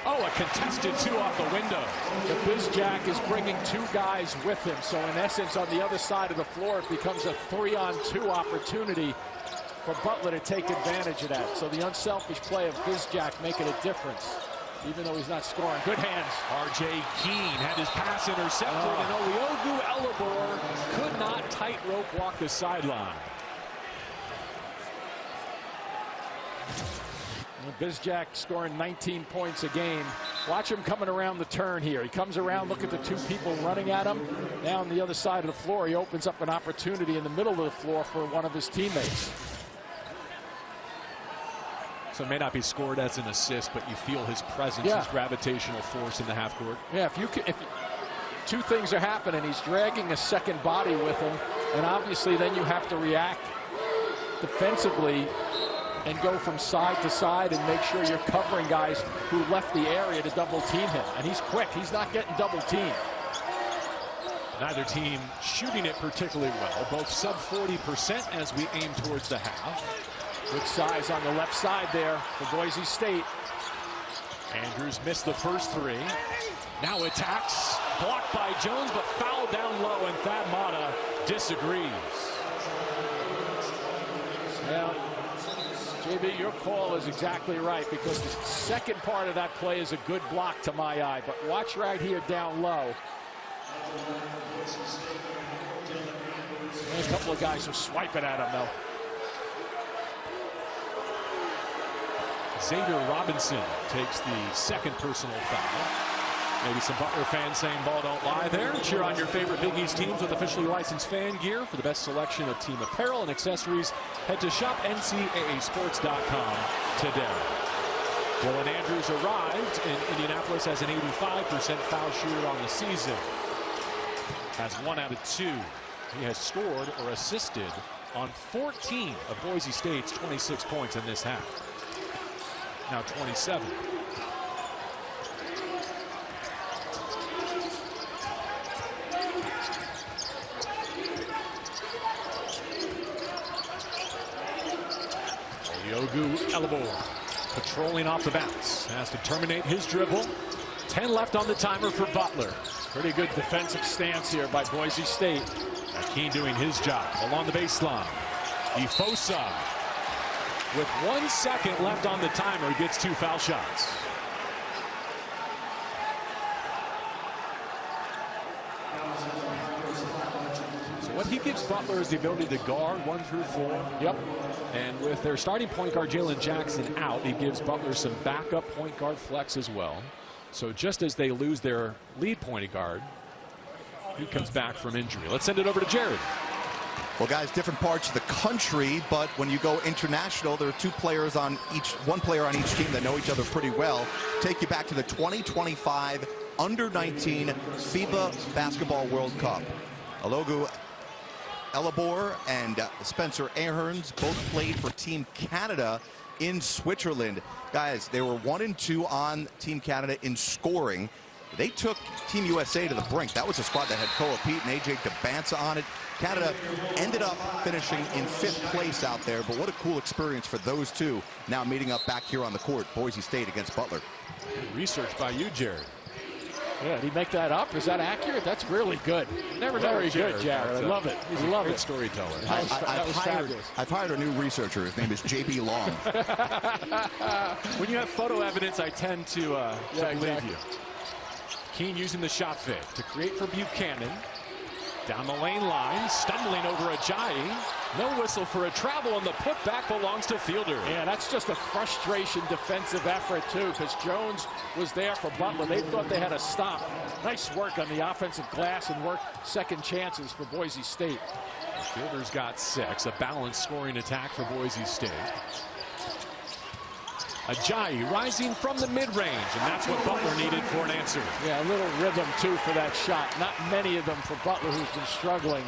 Oh, a contested 2 off the window. The Bizjack is bringing 2 guys with him. So in essence, on the other side of the floor, it becomes a 3-on-2 opportunity for Butler to take advantage of that. So the unselfish play of Bizjack making a difference, even though he's not scoring. Good hands. R.J. Keene had his pass intercepted, and Oliogu Elabor could not tightrope walk the sideline. Bizjack scoring 19 points a game. Watch him coming around the turn here. He comes around, look at the 2 people running at him. Now on the other side of the floor, he opens up an opportunity in the middle of the floor for one of his teammates. So it may not be scored as an assist, but you feel his presence, his gravitational force in the half court. Yeah, if 2 things are happening. He's dragging a second body with him, and obviously then you have to react defensively and go from side to side and make sure you're covering guys who left the area to double team him. And he's quick. He's not getting double teamed. Neither team shooting it particularly well. Both sub 40% as we aim towards the half. Good size on the left side there for Boise State. Andrews missed the first 3. Now attacks. Blocked by Jones, but fouled down low, and Thad Matta disagrees. Yeah. JB, your call is exactly right, because the second part of that play is a good block to my eye. But watch right here down low. And a couple of guys are swiping at him, though. Xavier Robinson takes the second personal foul. Maybe some Butler fans saying ball don't lie there. Cheer on your favorite Big East teams with officially licensed fan gear. For the best selection of team apparel and accessories, head to shopncaasports.com today. Dylan Andrews arrived in Indianapolis as an 85% foul shooter on the season. Has 1 out of 2. He has scored or assisted on 14 of Boise State's 26 points in this half. Now 27. Oliogu Elabor patrolling off the bounce. Has to terminate his dribble. 10 left on the timer for Butler. Pretty good defensive stance here by Boise State. Keene doing his job along the baseline. Ifosa with 1 second left on the timer gets 2 foul shots. So what he gives Butler is the ability to guard 1 through 4. Yep. And with their starting point guard Jalen Jackson out, he gives Butler some backup point guard flex as well. So just as they lose their lead point guard, he comes back from injury. Let's send it over to Jared. Well, guys, different parts of the country, but when you go international, there are 2 players on each, 1 player on each team that know each other pretty well. Take you back to the 2025 Under-19 FIBA Basketball World Cup. Oliogu Elabor and Spencer Ahrens both played for Team Canada in Switzerland. Guys, they were 1 and 2 on Team Canada in scoring. They took Team USA to the brink. That was a squad that had Koa Pete and AJ Dabansa on it. Canada ended up finishing in 5th place out there, but what a cool experience for those two now meeting up back here on the court. Boise State against Butler. Good research by you, Jared. Yeah, did he make that up? Is that accurate? That's really good. Never Very Jared. good, Jared. I love it. He's a great storyteller. I've hired a new researcher. His name is JB Long. When you have photo evidence, I tend to believe you. Keene using the shot fake to create for Buchanan. Down the lane line, stumbling over Ajayi. No whistle for a travel, and the putback belongs to Fielder. Yeah, that's just a frustration defensive effort, too, because Jones was there for Butler. They thought they had a stop. Nice work on the offensive glass and work second chances for Boise State. Fielder's got 6, a balanced scoring attack for Boise State. Ajayi rising from the mid-range, and that's what Butler needed for an answer. Yeah, a little rhythm, too, for that shot. Not many of them for Butler, who's been struggling.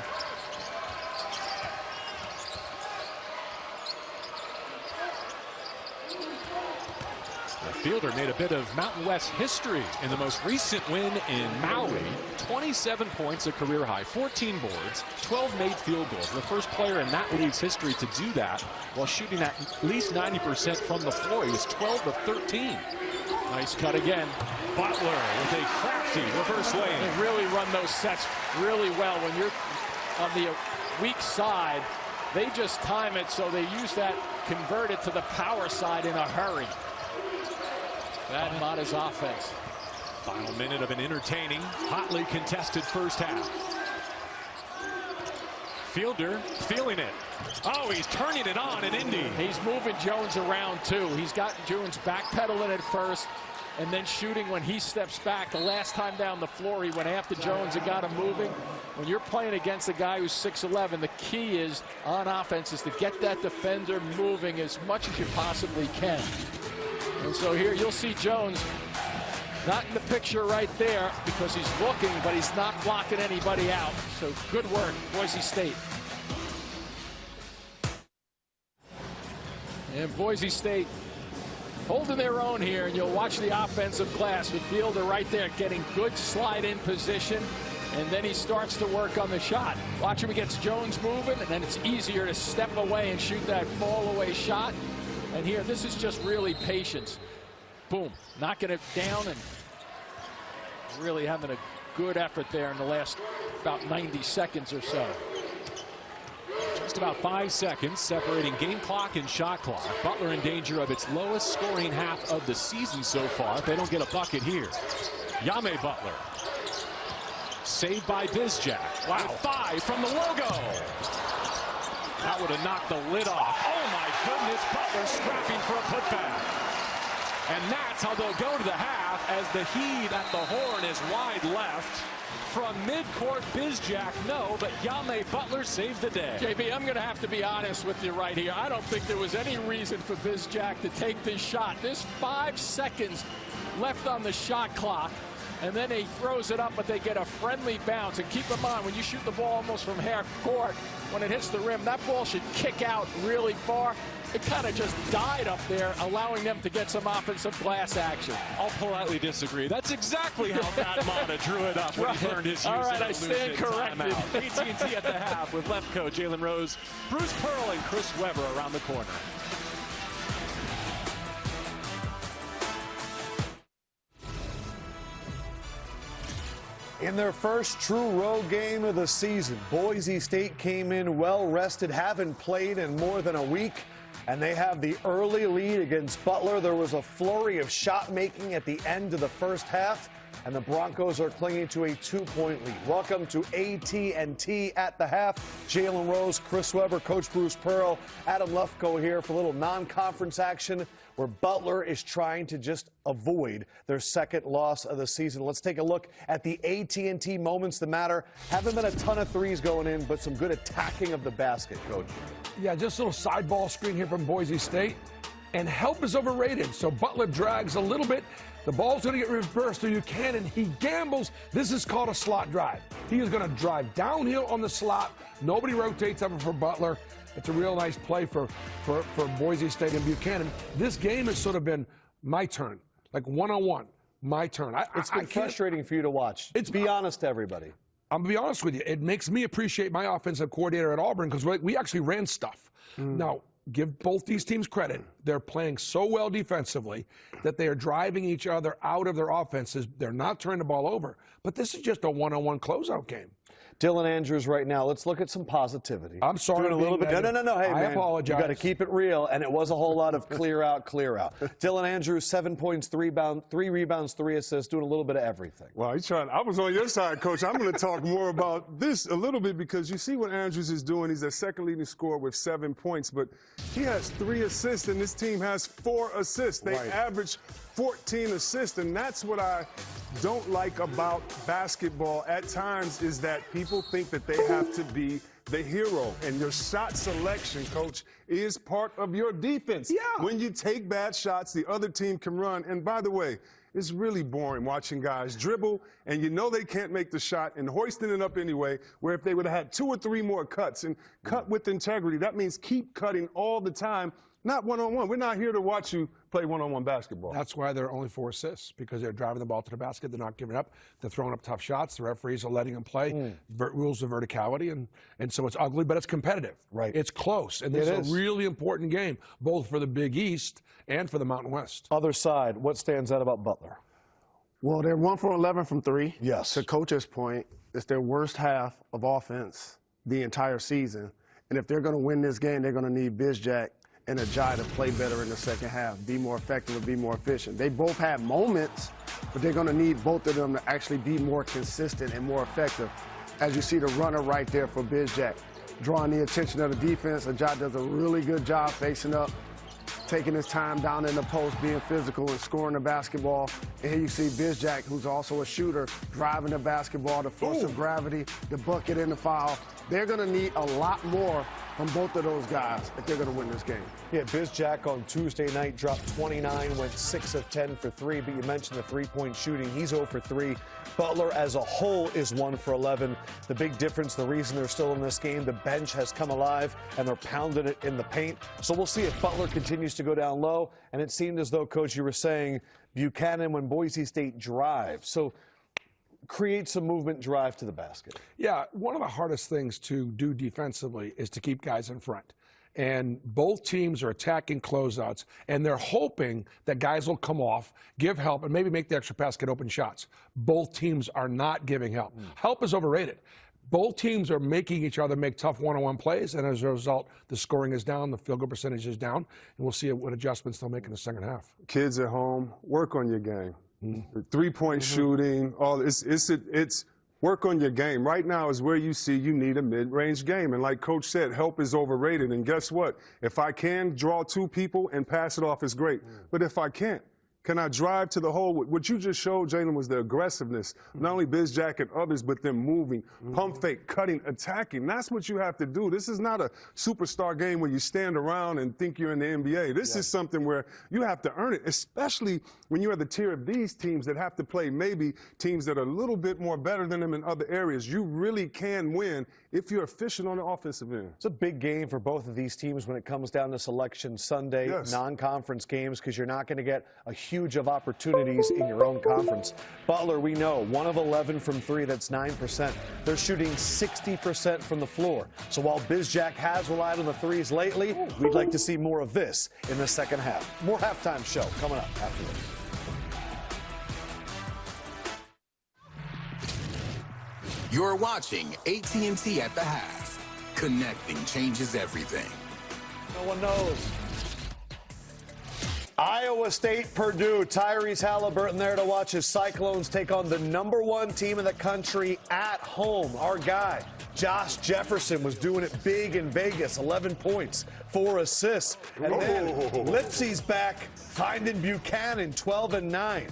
Fielder made a bit of Mountain West history in the most recent win in Maui. 27 points, a career high, 14 boards, 12 made field goals. The first player in that league's history to do that while shooting at least 90% from the floor. He was 12 of 13. Nice cut again. Butler with a crafty reverse lane. They really run those sets really well. When you're on the weak side, they just time it so they use that, convert it to the power side in a hurry. That Mata's offense. Final minute of an entertaining, hotly contested first half. Fielder feeling it. Oh, he's turning it on in Indy. He's moving Jones around, too. He's got Jones backpedaling at first and then shooting when he steps back. The last time down the floor, he went after Jones and got him moving. When you're playing against a guy who's 6'11", the key is on offense is to get that defender moving as much as you possibly can. And so here you'll see Jones not in the picture right there because he's looking, but he's not blocking anybody out. So good work, Boise State. And Boise State holding their own here, and you'll watch the offensive glass with Fielder right there getting good slide in position, and then he starts to work on the shot. Watch him, he gets Jones moving, and then it's easier to step away and shoot that fall away shot. And here, this is just really patience. Boom, knocking it down and really having a good effort there in the last about 90 seconds or so. Just about 5 seconds separating game clock and shot clock. Butler in danger of its lowest scoring half of the season so far if they don't get a bucket here. Yame Butler. Saved by Bizjack. Wow. 5 from the logo. That would have knocked the lid off. Oh my goodness, Butler scrapping for a putback. And that's how they'll go to the half as the heave at the horn is wide left. From midcourt, Bizjack, no, but Yame Butler saved the day. JB, I'm going to have to be honest with you right here. I don't think there was any reason for Bizjack to take this shot. There's 5 seconds left on the shot clock. And then he throws it up, but they get a friendly bounce. And keep in mind, when you shoot the ball almost from half court, when it hits the rim, that ball should kick out really far. It kind of just died up there, allowing them to get some offensive glass action. I'll politely disagree. That's exactly how Matt Mata drew it up when he learned his use All right, of I stand corrected. AT&T at the half with left coach Jalen Rose, Bruce Pearl, and Chris Webber around the corner. In their first true road game of the season, Boise State came in well-rested, haven't played in more than a week, and they have the early lead against Butler. There was a flurry of shot-making at the end of the first half, and the Broncos are clinging to a 2-point lead. Welcome to AT&T at the half. Jalen Rose, Chris Webber, Coach Bruce Pearl, Adam Lefkoe here for a little non-conference action where Butler is trying to just avoid their second loss of the season. Let's take a look at the AT&T moments that matter. Haven't been a ton of threes going in, but some good attacking of the basket, Coach. Yeah, just a little side ball screen here from Boise State. And help is overrated, so Butler drags a little bit. The ball's going to get reversed to Buchanan. He gambles. This is called a slot drive. He is going to drive downhill on the slot. Nobody rotates ever for Butler. It's a real nice play for Boise State and Buchanan. This game has sort of been my turn, like one-on-one. my turn. It's been frustrating for you to watch. Be honest to everybody. I'm going to be honest with you. It makes me appreciate my offensive coordinator at Auburn because we actually ran stuff. Now, give both these teams credit. They're playing so well defensively that they are driving each other out of their offenses. They're not turning the ball over. But this is just a one-on-one closeout game. Dylan Andrews right now. Let's look at some positivity. I'm sorry. Doing a little bit. No. Hey, I apologize. You got to keep it real, and it was a whole lot of clear out. Dylan Andrews, 7 points, 3 rebounds, 3 assists, doing a little bit of everything. Well, I was on your side, Coach. I'm going to talk more about this a little bit because you see what Andrews is doing. He's their second leading scorer with 7 points, but he has 3 assists, and this team has 4 assists. They average 14 assists, and that's what I don't like about basketball at times is that people think that they have to be the hero, and your shot selection, Coach, is part of your defense. Yeah. When you take bad shots, the other team can run. And by the way, it's really boring watching guys dribble, and you know they can't make the shot and hoisting it up anyway, where if they would have had 2 or 3 more cuts and cut with integrity, that means keep cutting all the time, not one-on-one. We're not here to watch you play one-on-one basketball. That's why there are only 4 assists, because they're driving the ball to the basket. They're not giving up. They're throwing up tough shots. The referees are letting them play. Rules of verticality, and so it's ugly, but it's competitive. Right. It's close, and this is a really important game, both for the Big East and for the Mountain West. Other side, what stands out about Butler? Well, they're 1 for 11 from 3. Yes. To Coach's point, it's their worst half of offense the entire season. And if they're going to win this game, they're going to need Bizjack and Ajay to play better in the second half, be more effective and be more efficient. They both have moments, but they're going to need both of them to actually be more consistent and more effective. As you see the runner right there for Bizjack, drawing the attention of the defense. Ajay does a really good job facing up, taking his time down in the post, being physical and scoring the basketball. And here you see Bizjack, who's also a shooter, driving the basketball, the force of gravity, the bucket and the foul. They're going to need a lot more from both of those guys if they're going to win this game. Yeah, Bizjack on Tuesday night dropped 29, went 6 of 10 for 3, but you mentioned the three-point shooting. He's 0 for 3. Butler as a whole is 1 for 11. The big difference, the reason they're still in this game, the bench has come alive and they're pounding it in the paint. So we'll see if Butler continues to go down low. And it seemed as though, Coach, you were saying Buchanan when Boise State drives. So create some movement, drive to the basket. Yeah, one of the hardest things to do defensively is to keep guys in front. And both teams are attacking closeouts, and they're hoping that guys will come off, give help, and maybe make the extra pass, get open shots. Both teams are not giving help. Help is overrated. Both teams are making each other make tough one-on-one plays, and as a result, the scoring is down, the field goal percentage is down, and we'll see what adjustments they'll make in the second half. Kids at home, work on your game. Three-point shooting, all it's work on your game. Right now is where you see you need a mid-range game. And like Coach said, help is overrated. And guess what? If I can draw 2 people and pass it off, it's great. But if I can't, can I drive to the hole? What you just showed, Jalen, was the aggressiveness. Not only Bizjack and others, but them moving, pump fake, cutting, attacking. That's what you have to do. This is not a superstar game where you stand around and think you're in the NBA. This is something where you have to earn it, especially when you're at the tier of these teams that have to play maybe teams that are a little bit more better than them in other areas. You really can win if you're efficient on the offensive end. It's a big game for both of these teams when it comes down to Selection Sunday, non-conference games, because you're not going to get a huge of opportunities in your own conference. Butler, we know, 1 of 11 from 3, that's 9%. They're shooting 60% from the floor. So while Bizjack has relied on the threes lately, we'd like to see more of this in the second half. More halftime show coming up after this. You're watching AT&T at the half. Connecting changes everything. No one knows. Iowa State, Purdue, Tyrese Halliburton there to watch his Cyclones take on the #1 team in the country at home. Our guy, Josh Jefferson, was doing it big in Vegas, 11 points, 4 assists. And then Lipsy's back, finding Buchanan, 12 and 9.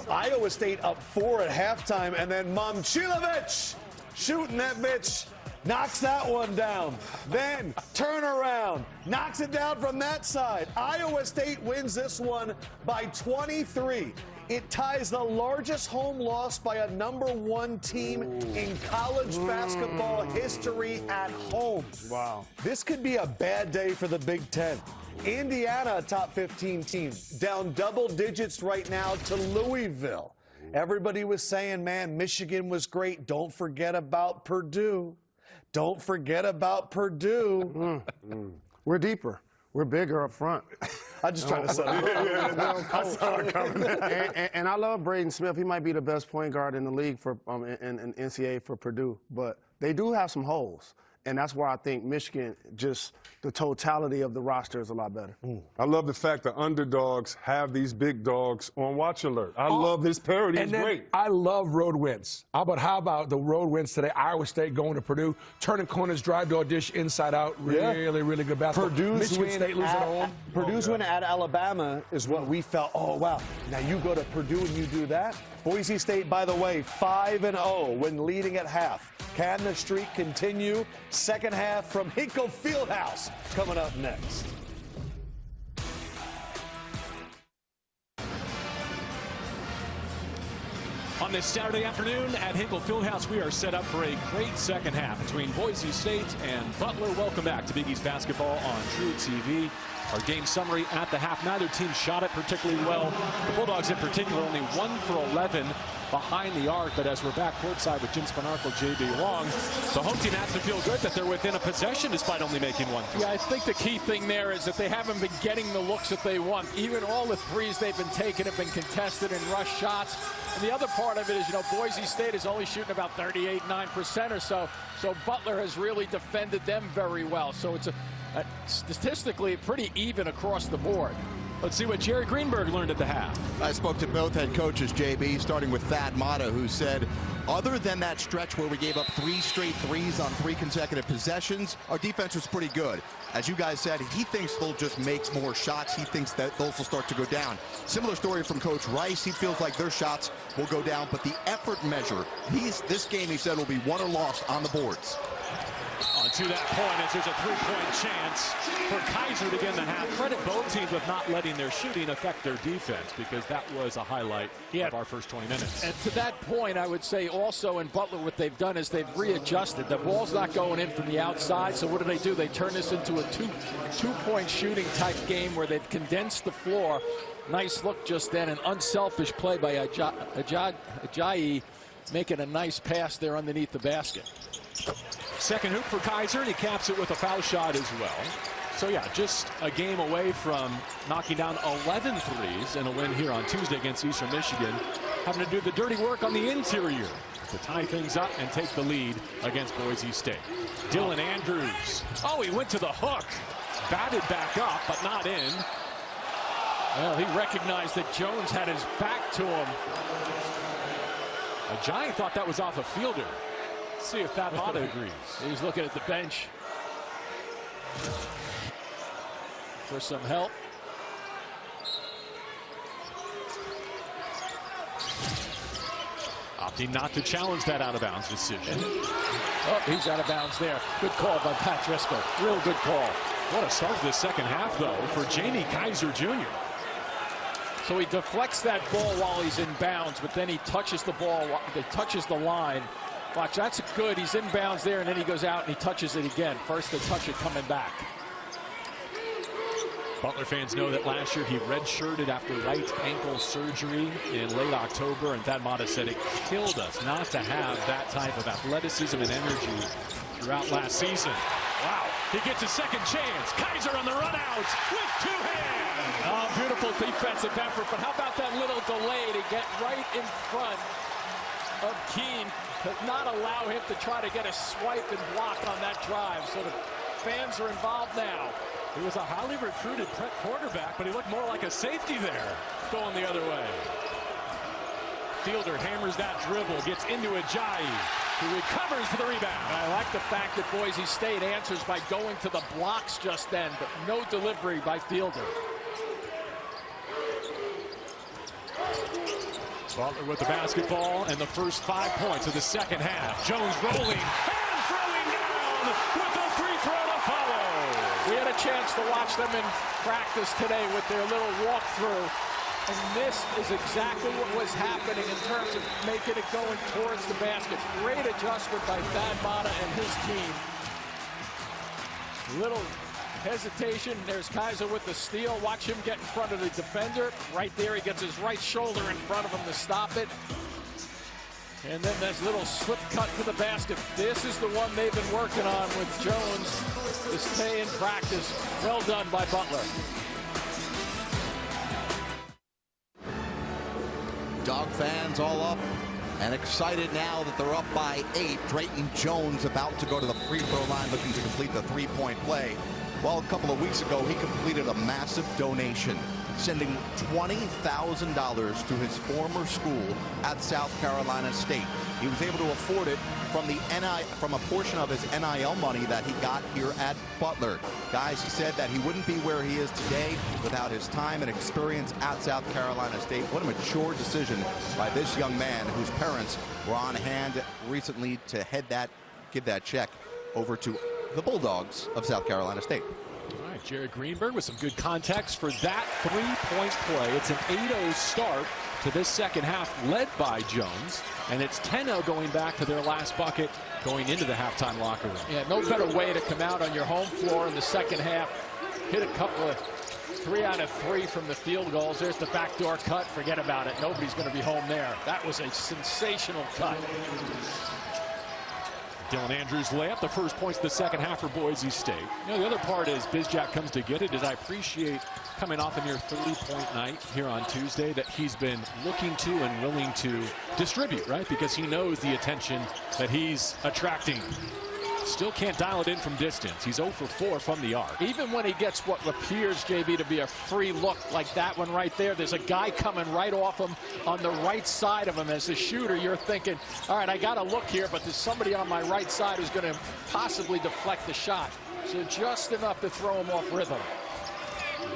Iowa State up 4 at halftime, and then Momcilovic shooting that bitch. Knocks that one down. Then turn around. Knocks it down from that side. Iowa State wins this one by 23. It ties the largest home loss by a #1 team in college basketball history at home. Wow. This could be a bad day for the Big Ten. Indiana, a top 15 team, down double digits right now to Louisville. Everybody was saying, man, Michigan was great. Don't forget about Purdue. Don't forget about Purdue. We're deeper. We're bigger up front. I'm just trying to set it up. I saw it coming. And I love Braden Smith. He might be the best point guard in the league for in NCAA for Purdue. But they do have some holes. And that's why I think Michigan, just the totality of the roster is a lot better. I love the fact that underdogs have these big dogs on watch alert. I love this parody. It's great. I love road wins. How about the road wins today? Iowa State going to Purdue, turning corners, drive-door dish, inside out. Really, really good basketball. Michigan State losing at home. Purdue's win at Alabama is what we felt, oh, wow. Now you go to Purdue and you do that? Boise State, by the way, 5-0 when leading at half. Can the streak continue? Second half from Hinkle Fieldhouse coming up next. On this Saturday afternoon at Hinkle Fieldhouse, we are set up for a great second half between Boise State and Butler. Welcome back to Big East Basketball on True TV. Our game summary at the half. Neither team shot it particularly well. The Bulldogs in particular only 1 for 11 behind the arc. But as we're back courtside with Jim Spanarkel, J.B. Long, the home team has to feel good that they're within a possession despite only making 1 3. Yeah, I think the key thing there is that they haven't been getting the looks that they want. Even all the threes they've been taking have been contested and rush shots. And the other part of it is, Boise State is only shooting about 38-9% or so. So Butler has really defended them very well. So it's statistically pretty even across the board. Let's see what Jerry Greenberg learned at the half. I spoke to both head coaches, JB, starting with Thad Matta, who said, other than that stretch where we gave up 3 straight threes on 3 consecutive possessions, our defense was pretty good. As you guys said, he thinks they'll just make more shots. He thinks that those will start to go down. Similar story from Coach Rice. He feels like their shots will go down, but the effort measure, this game, he said, will be won or lost on the boards. On to that point as there's a 3-point chance for Kaiser to begin the half. Credit both teams with not letting their shooting affect their defense, because that was a highlight of our first 20 minutes. And to that point, I would say also in Butler what they've done is they've readjusted. The ball's not going in from the outside, so what do? They turn this into a two-point shooting type game where they've condensed the floor. Nice look just then, an unselfish play by Ajayi, making a nice pass there underneath the basket. Second hoop for Kaiser, and he caps it with a foul shot as well. So yeah, just a game away from knocking down 11 threes in a win here on Tuesday against Eastern Michigan. Having to do the dirty work on the interior to tie things up and take the lead against Boise State. Dylan Andrews. Oh, he went to the hook. Batted back up, but not in. Well, he recognized that Jones had his back to him. Ajayi thought that was off a Fielder. Let's see if Thad Matta agrees. He's looking at the bench for some help. Opting not to challenge that out-of-bounds decision. Oh, he's out of bounds there. Good call by Pat Driscoll. Real good call. What a start to the second half, though, for Jamie Kaiser Jr. So he deflects that ball while he's in bounds, but then he touches the ball, he touches the line. Watch, that's good. He's in bounds there, and then he goes out and he touches it again. First to touch it coming back. Butler fans know that last year he redshirted after right ankle surgery in late October, and Thad Matta said it killed us not to have that type of athleticism and energy throughout last season. Wow, he gets a second chance. Kaiser on the run out with 2 hands. Oh, beautiful defensive effort, but how about that little delay to get right in front of Keene to not allow him to try to get a swipe and block on that drive. So the fans are involved now. He was a highly recruited quarterback, but he looked more like a safety there, going the other way. Fielder hammers that dribble, gets into Ajayi, who recovers for the rebound. I like the fact that Boise State answers by going to the blocks just then, but no delivery by Fielder. Butler with the basketball and the first 5 points of the second half. Jones rolling and throwing down with a free throw to follow. We had a chance to watch them in practice today with their little walkthrough. And this is exactly what was happening in terms of making it going towards the basket. Great adjustment by Thad Matta and his team. Little hesitation. There's Kaiser with the steal. Watch him get in front of the defender. Right there, he gets his right shoulder in front of him to stop it. And then this little slip cut to the basket. This is the one they've been working on with Jones to stay in practice. Well done by Butler. Dog fans all up and excited now that they're up by 8. Drayton Jones about to go to the free throw line looking to complete the three-point play. Well, a couple of weeks ago, he completed a massive donation, sending $20,000 to his former school at South Carolina State. He was able to afford it from a portion of his NIL money that he got here at Butler. Guys, he said that he wouldn't be where he is today without his time and experience at South Carolina State. What a mature decision by this young man whose parents were on hand recently to give that check over to the Bulldogs of South Carolina State. All right, Jared Greenberg with some good context for that three-point play. It's an 8-0 start to this second half, led by Jones, and it's 10-0 going back to their last bucket going into the halftime locker room. Yeah, no better way to come out on your home floor in the second half. Hit a couple of 3 out of 3 from the field goals. There's the backdoor cut. Forget about it. Nobody's going to be home there. That was a sensational cut. Dylan Andrews layup, the first points of the second half for Boise State. You know, the other part is Bizjack comes to get it. Is I appreciate coming off a near 30-point night here on Tuesday that he's been looking to and willing to distribute, right? Because he knows the attention that he's attracting. Still can't dial it in from distance. He's 0 for 4 from the arc. Even when he gets what appears, JB, to be a free look like that one right there, there's a guy coming right off him on the right side of him. As a shooter, you're thinking, all right, I got to look here, but there's somebody on my right side who's going to possibly deflect the shot. So just enough to throw him off rhythm.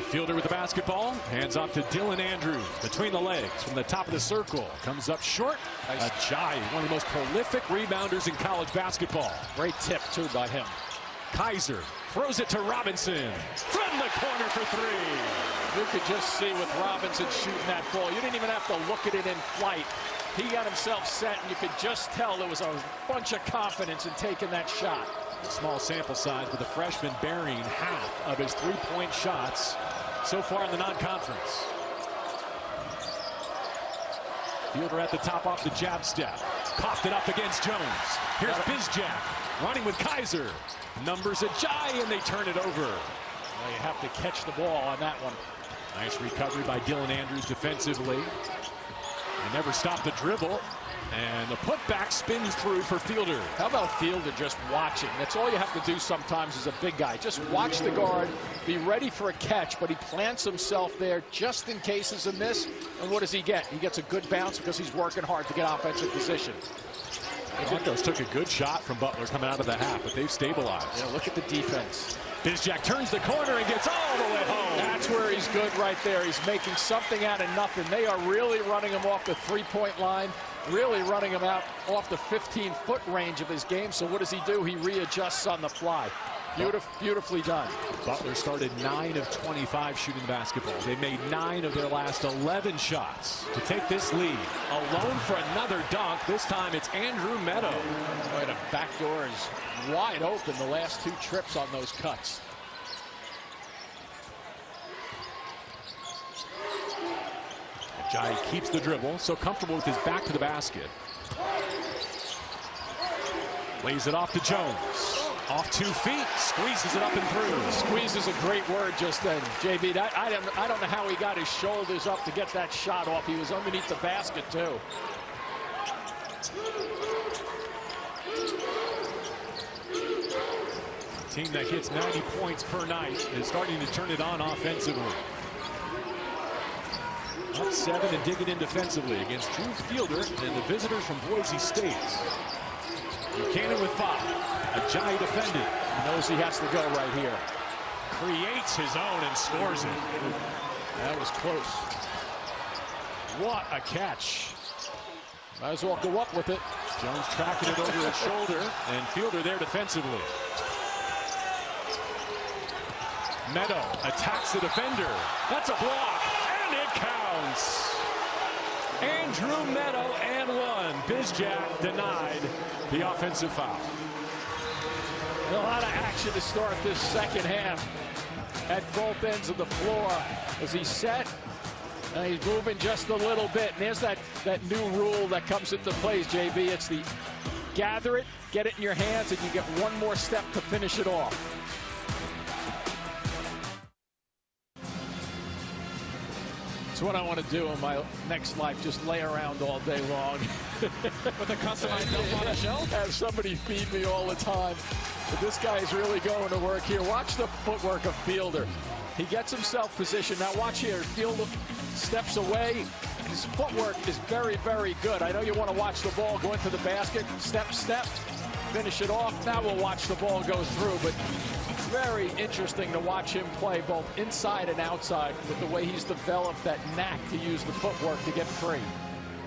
Fielder with the basketball, hands off to Dylan Andrews between the legs from the top of the circle. Comes up short. Nice. Ajayi, one of the most prolific rebounders in college basketball. Great tip, too, by him. Kaiser throws it to Robinson from the corner for 3. You could just see with Robinson shooting that ball. You didn't even have to look at it in flight. He got himself set, and you could just tell there was a bunch of confidence in taking that shot. Small sample size, with the freshman burying half of his three-point shots so far in the non-conference. Fielder at the top off the jab step. Coughed it up against Jones. Here's Bizjack running with Kaiser. Numbers Ajayi, and they turn it over. Well, you have to catch the ball on that one. Nice recovery by Dylan Andrews defensively. They never stopped the dribble. And the putback spins through for Fielder. How about Fielder just watching? That's all you have to do sometimes as a big guy. Just watch the guard, be ready for a catch, but he plants himself there just in case it's a miss. And what does he get? He gets a good bounce because he's working hard to get offensive position. Broncos took a good shot from Butler coming out of the half, but they've stabilized. Yeah, look at the defense. Bizjack turns the corner and gets all the way home. That's where he's good right there. He's making something out of nothing. They are really running him off the three-point line, really running him out off the 15-foot range of his game. So what does he do? He readjusts on the fly. Beautifully done. Butler started 9 of 25 shooting the basketball. They made 9 of their last 11 shots to take this lead. Alone for another dunk. This time it's Andrew Meadow. Boy, the back door is wide open the last 2 trips on those cuts. Ajayi keeps the dribble, so comfortable with his back to the basket. Lays it off to Jones. Off 2 feet, squeezes it up and through. Squeeze is a great word just then, JB. I don't know how he got his shoulders up to get that shot off. He was underneath the basket, too. A team that gets 90 points per night is starting to turn it on offensively. Up 7 and digging in defensively against Drew Fielder and the visitors from Boise State. Buchanan with 5. Ajayi defended. He knows he has to go right here. Creates his own and scores it. That was close. What a catch. Might as well go up with it. Jones tracking it over his shoulder, and Fielder there defensively. Meadow attacks the defender. That's a block, and And it counts. Andrew Meadow and one. Bizjack denied the offensive foul. A lot of action to start this second half at both ends of the floor. As he's set, and he's moving just a little bit. And there's that new rule that comes into play, JB. It's the gather it, get it in your hands, and you get one more step to finish it off. It's what I want to do in my next life, just lay around all day long. With a customized milk on a shelf? Have somebody feed me all the time. But this guy is really going to work here. Watch the footwork of Fielder. He gets himself positioned. Now watch here. Fielder steps away. His footwork is very, very good. I know you want to watch the ball go into the basket. Step, step, finish it off. Now we'll watch the ball go through. But very interesting to watch him play both inside and outside with the way he's developed that knack to use the footwork to get free.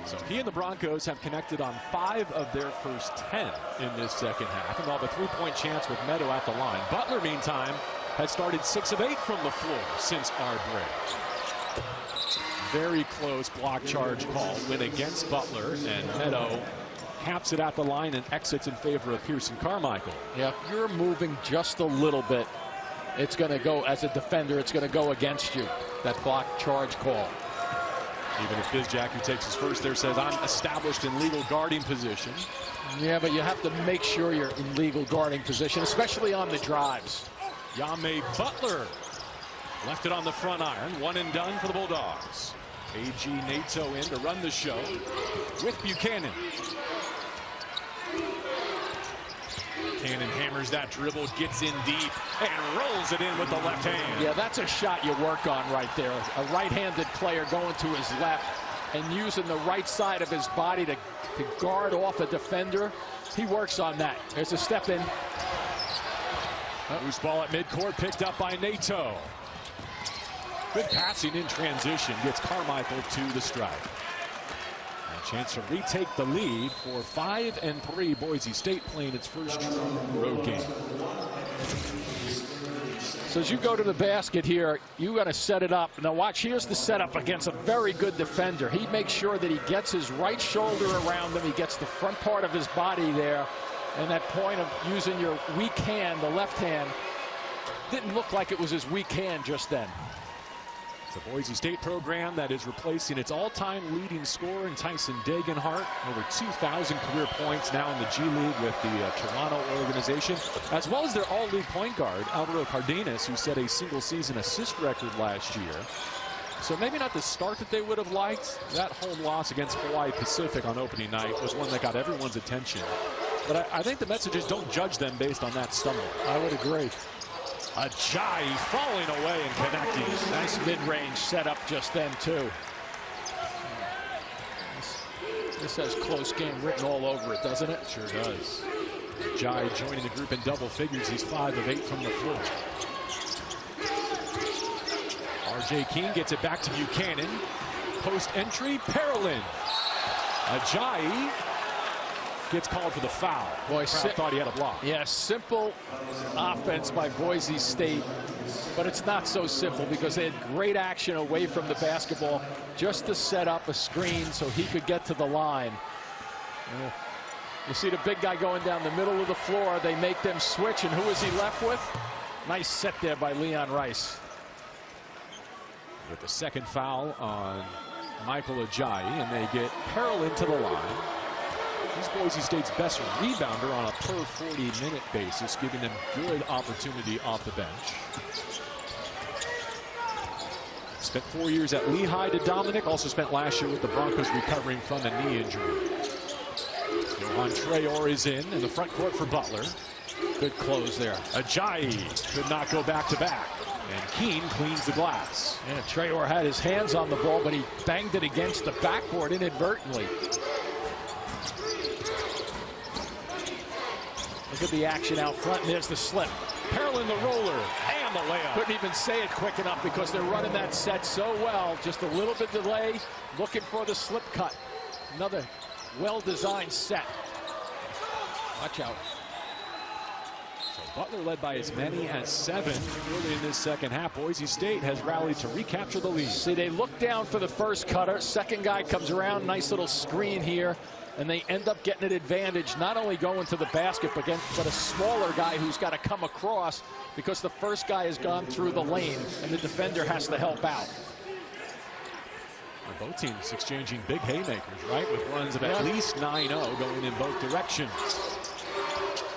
So he and the Broncos have connected on 5 of their first 10 in this second half. And while the three-point chance with Meadow at the line. Butler, meantime, has started 6 of 8 from the floor since our break. Very close block charge call win against Butler, and Meadow caps it at the line and exits in favor of Pearson Carmichael. Yeah, if you're moving just a little bit, it's going to go, as a defender, it's going to go against you, that block charge call. Even if Bizjack, who takes his first there, says, I'm established in legal guarding position. Yeah, but you have to make sure you're in legal guarding position, especially on the drives. Yame Butler left it on the front iron. One and done for the Bulldogs. A.G. Nato in to run the show with Buchanan. Buchanan hammers that dribble, gets in deep, and rolls it in with the left hand. Yeah, that's a shot you work on right there. A right-handed player going to his left and using the right side of his body to guard off a defender. He works on that. There's a step in. Loose ball at midcourt, picked up by Nato. Good passing in transition, gets Carmichael to the strike. A chance to retake the lead for 5-3. Boise State playing its first true road game. So as you go to the basket here, you got to set it up. Now watch, here's the setup against a very good defender. He makes sure that he gets his right shoulder around him. He gets the front part of his body there. And that point of using your weak hand, the left hand, didn't look like it was his weak hand just then. It's a Boise State program that is replacing its all-time leading scorer in Tyson Degenhart. Over 2,000 career points now in the G League with the Toronto organization, as well as their all-league point guard, Alvaro Cardenas, who set a single-season assist record last year. So maybe not the start that they would have liked. That home loss against Hawaii Pacific on opening night was one that got everyone's attention. But I think the message is don't judge them based on that stumble. I would agree. Ajayi falling away and connecting. Nice mid-range setup just then, too. This has close game written all over it, doesn't it? Sure does. Ajayi joining the group in double figures. He's 5 of 8 from the floor. R.J. King gets it back to Buchanan. Post entry, Parolin. Ajayi gets called for the foul. Boy, thought he had a block. Yeah, simple offense by Boise State, but it's not so simple because they had great action away from the basketball just to set up a screen so he could get to the line. You see the big guy going down the middle of the floor. They make them switch, and who is he left with? Nice set there by Leon Rice. With the second foul on Michael Ajayi, and they get Parolin to the line. He's Boise State's best rebounder on a per 40-minute basis, giving them good opportunity off the bench. Spent 4 years at Lehigh to Dominic, also spent last year with the Broncos recovering from a knee injury. Johan Traore is in the front court for Butler. Good close there. Ajayi could not go back-to-back. And Keene cleans the glass. Yeah, Traore had his hands on the ball, but he banged it against the backboard inadvertently. Look at the action out front, and there's the slip. Parolin the roller, and the layup. Couldn't even say it quick enough because they're running that set so well. Just a little bit delay, looking for the slip cut. Another well-designed set. Watch out. So Butler led by as many as 7 early in this second half. Boise State has rallied to recapture the lead. See, they look down for the first cutter. Second guy comes around, nice little screen here. And they end up getting an advantage, not only going to the basket, but a smaller guy who's got to come across because the first guy has gone through the lane and the defender has to help out. Both teams exchanging big haymakers, right? With runs of at least 9-0 going in both directions.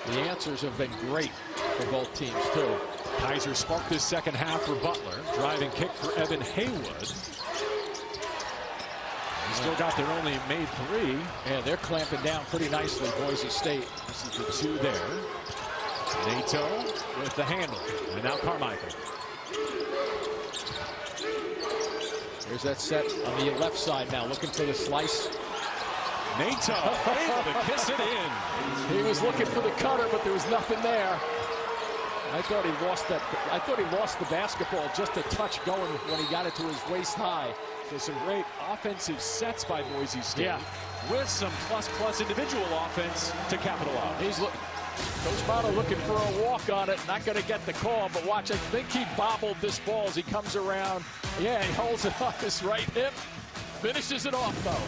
The answers have been great for both teams, too. Kaiser sparked this second half for Butler. Driving kick for Evan Haywood. Still got their only made 3. Yeah, they're clamping down pretty nicely, Boise State. This is the 2 there. Nato with the handle. And now Carmichael. There's that set on the left side now, looking for the slice. Nato able to kiss it in. He was looking for the cutter, but there was nothing there. I thought he lost that. I thought he lost the basketball just a touch going when he got it to his waist high. So some great offensive sets by Boise State, with some plus individual offense to capitalize. Coach Mata looking for a walk on it, not going to get the call, but watch, I think he bobbled this ball as he comes around. Yeah, he holds it off his right hip, finishes it off though.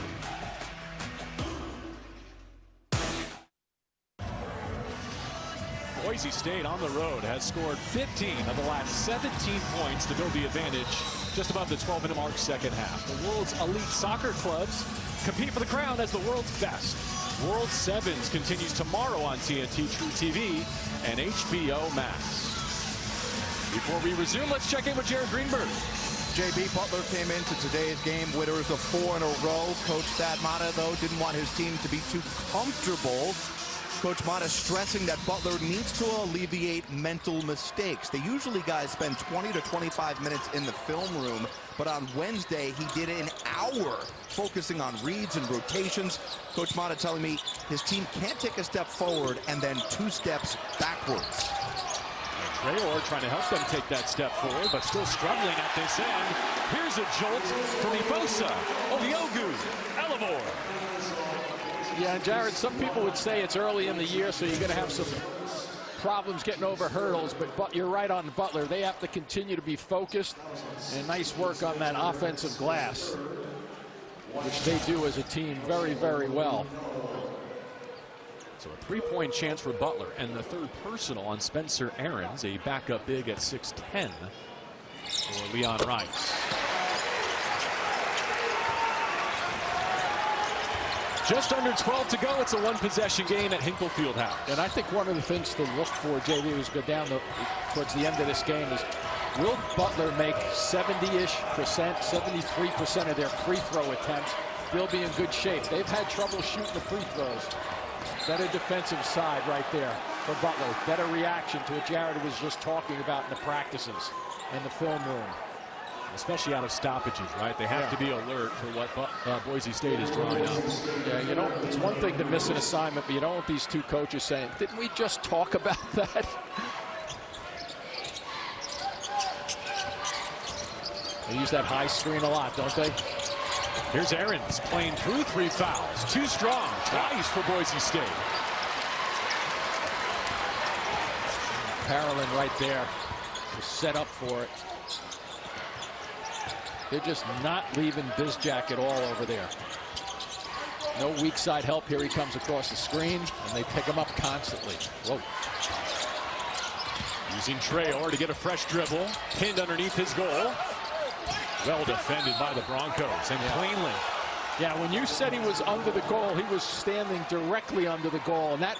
Boise State on the road has scored 15 of the last 17 points to build the advantage just above the 12-minute mark second half. The world's elite soccer clubs compete for the crown as the world's best. World Sevens continues tomorrow on TNT True TV and HBO Max. Before we resume, let's check in with Jared Greenberg. JB, Butler came into today's game winners of 4 in a row. Coach Thad Matta, though, didn't want his team to be too comfortable. Coach Matta stressing that Butler needs to alleviate mental mistakes. They usually, guys, spend 20 to 25 minutes in the film room, but on Wednesday he did an hour focusing on reads and rotations. Coach Matta telling me his team can't take a step forward and then 2 steps backwards. Traylor trying to help them take that step forward, but still struggling at this end. Here's a jolt from Ifosa, Odiogu, Elevor. Yeah, Jared, some people would say it's early in the year, so you're going to have some problems getting over hurdles, but you're right on Butler. They have to continue to be focused, and nice work on that offensive glass, which they do as a team very, very well. So a 3-point chance for Butler, and the 3rd personal on Spencer Aarons, a backup big at 6'10" for Leon Rice. Just under 12 to go. It's a 1-possession game at Hinkle Fieldhouse. And I think one of the things to look for, JV, as we go down towards the end of this game is, will Butler make 70-ish%, 73% of their free throw attempts? They'll be in good shape. They've had trouble shooting the free throws. Better defensive side right there for Butler. Better reaction to what Jared was just talking about in the practices in the film room. Especially out of stoppages, right? They have to be alert for what Boise State is drawing up. Yeah, you know, it's one thing to miss an assignment, but you don't want these two coaches saying, didn't we just talk about that? They use that high screen a lot, don't they? Here's Aarons playing through 3 fouls. Too strong, twice for Boise State. Carolyn right there to set up for it. They're just not leaving Bizjack at all over there. No weak side help. Here he comes across the screen, and they pick him up constantly. Whoa. Using Traore to get a fresh dribble. Pinned underneath his goal. Well defended by the Broncos, and cleanly. Yeah, when you said he was under the goal, he was standing directly under the goal, and that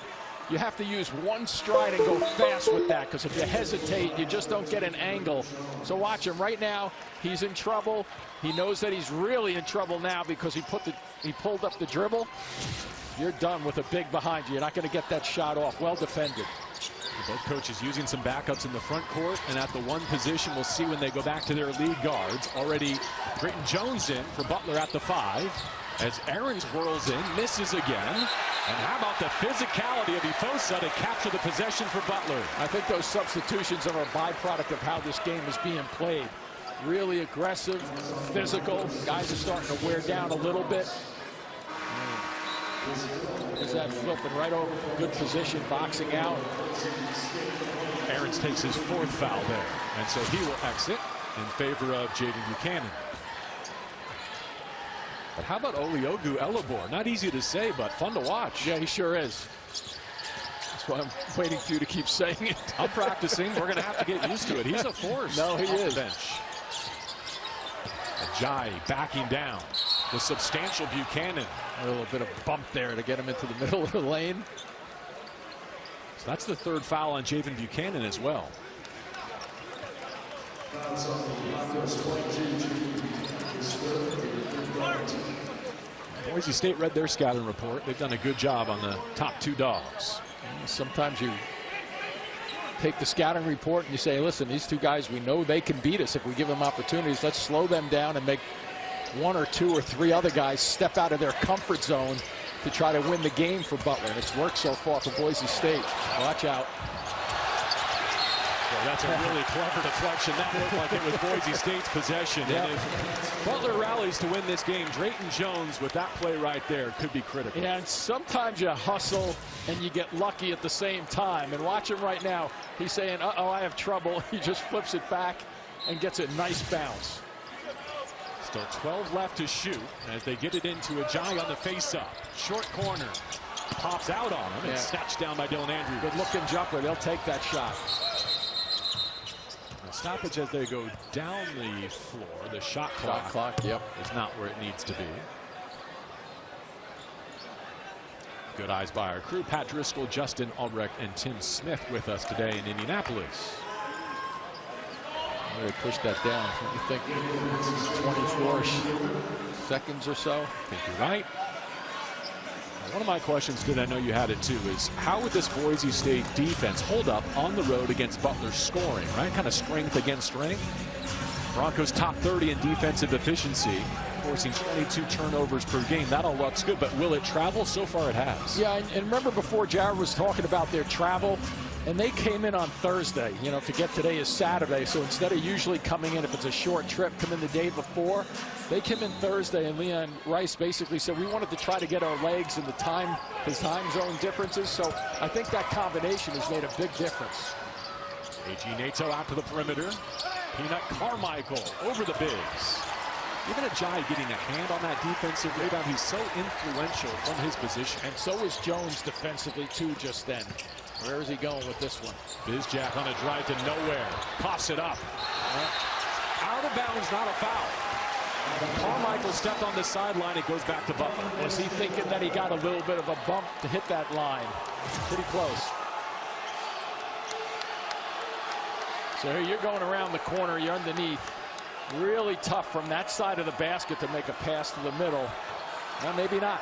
you have to use one stride and go fast with that, because if you hesitate, you just don't get an angle. So watch him right now. He's in trouble. He knows that he's really in trouble now because he pulled up the dribble. You're done with a big behind you. You're not going to get that shot off. Well defended. Both coaches using some backups in the front court, and at the 1 position, we'll see when they go back to their lead guards. Already Britton Jones in for Butler at the 5. As Aarons whirls in, misses again. And how about the physicality of Ifosa to capture the possession for Butler? I think those substitutions are a byproduct of how this game is being played. Really aggressive, physical. Guys are starting to wear down a little bit. Is that flipping right over? Good position, boxing out. Aarons takes his 4th foul there, and so he will exit in favor of Jaden Buchanan. But how about Oliogu Elabor? Not easy to say, but fun to watch. Yeah, he sure is. That's why I'm waiting for you to keep saying it. I'm practicing. We're going to have to get used to it. He's a force. No, he is. Bench. Ajayi backing down. The substantial Buchanan. A little bit of bump there to get him into the middle of the lane. So that's the 3rd foul on Jaden Buchanan as well. Boise State read their scouting report. They've done a good job on the top 2 dogs. Sometimes you take the scouting report and you say, listen, these 2 guys, we know they can beat us if we give them opportunities. Let's slow them down and make 1 or 2 or 3 other guys step out of their comfort zone to try to win the game for Butler. And it's worked so far for Boise State. Watch out. Well, that's a really clever deflection. That looked like it was Boise State's possession. Yep. And if Butler rallies to win this game, Drayton Jones with that play right there could be critical. Yeah, and sometimes you hustle and you get lucky at the same time. And watch him right now. He's saying, uh-oh, I have trouble. He just flips it back and gets a nice bounce. Still 12 left to shoot as they get it into Ajayi on the face-up. Short corner. Pops out on him and snatched down by Dylan Andrews. Good looking jumper. They'll take that shot. Stoppage as they go down the floor. The shot clock is not where it needs to be. Good eyes by our crew. Pat Driscoll, Justin Albrecht, and Tim Smith with us today in Indianapolis. They pushed that down. What do you think? 24 seconds or so? I think you're right. One of my questions, because I know you had it too, is how would this Boise State defense hold up on the road against Butler's scoring, right? Kind of strength against strength. Broncos top 30 in defensive efficiency, forcing 22 turnovers per game. That all looks good, but will it travel? So far it has. Yeah, and remember before Jared was talking about their travel, and they came in on Thursday. You know, forget today is Saturday, so instead of usually coming in, if it's a short trip, come in the day before. They came in Thursday, and Leon Rice basically said we wanted to try to get our legs in his time zone differences. So I think that combination has made a big difference. A.G. Nato out to the perimeter. Peanut Carmichael over the bigs. Even Ajayi getting a hand on that defensive rebound. He's so influential from his position. And so is Jones defensively, too, just then. Where is he going with this one? Bizjack on a drive to nowhere. Coughs it up. Out of bounds, not a foul. Carmichael stepped on the sideline. It goes back to Butler. Was he thinking that he got a little bit of a bump to hit that line? Pretty close. So here you're going around the corner. You're underneath. Really tough from that side of the basket to make a pass to the middle. Well, maybe not.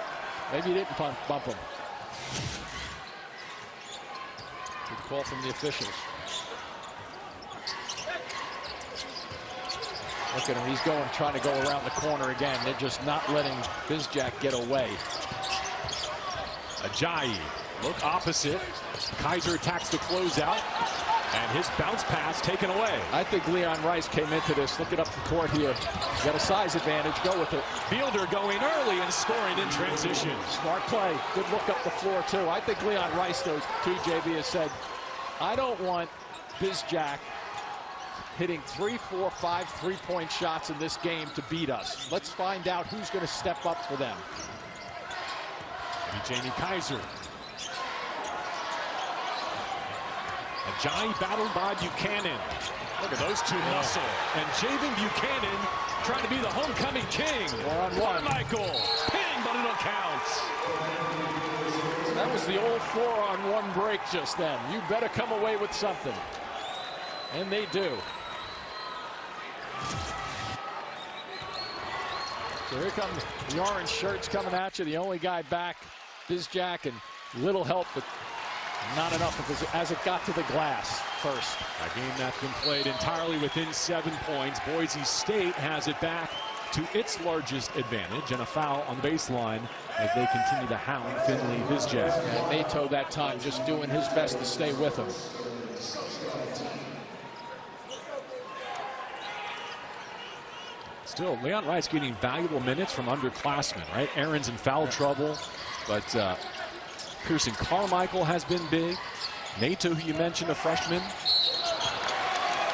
Maybe he didn't bump him. Good call from the officials. Look at him. He's trying to go around the corner again. They're just not letting Bizjack get away. Ajayi, look opposite. Kaiser attacks the closeout. And his bounce pass taken away. I think Leon Rice came into this. Look it up the court here. Got a size advantage. Go with it. Fielder going early and scoring in transition. Smart play. Good look up the floor, too. I think Leon Rice, though, too, JB, has said, I don't want Bizjack hitting 3, 4, 5 3-point shots in this game to beat us. Let's find out who's going to step up for them. Jamie Kaiser. Ajayi battled by Buchanan. Look at those two muscle. And Jaden Buchanan trying to be the homecoming king. One-on-one. Michael. Ping, but it'll count. That was the old 4-on-1 break just then. You better come away with something. And they do. So here comes the orange shirts coming at you. The only guy back, Bizjack, and little help, but not enough as it got to the glass first. A game that's been played entirely within 7 points. Boise State has it back to its largest advantage, and a foul on the baseline as they continue to hound Finley Bizjack. And Nato that time just doing his best to stay with him. Still, Leon Rice getting valuable minutes from underclassmen, right? Aaron's in foul trouble. but Pearson Carmichael has been big. Nato, who you mentioned, a freshman.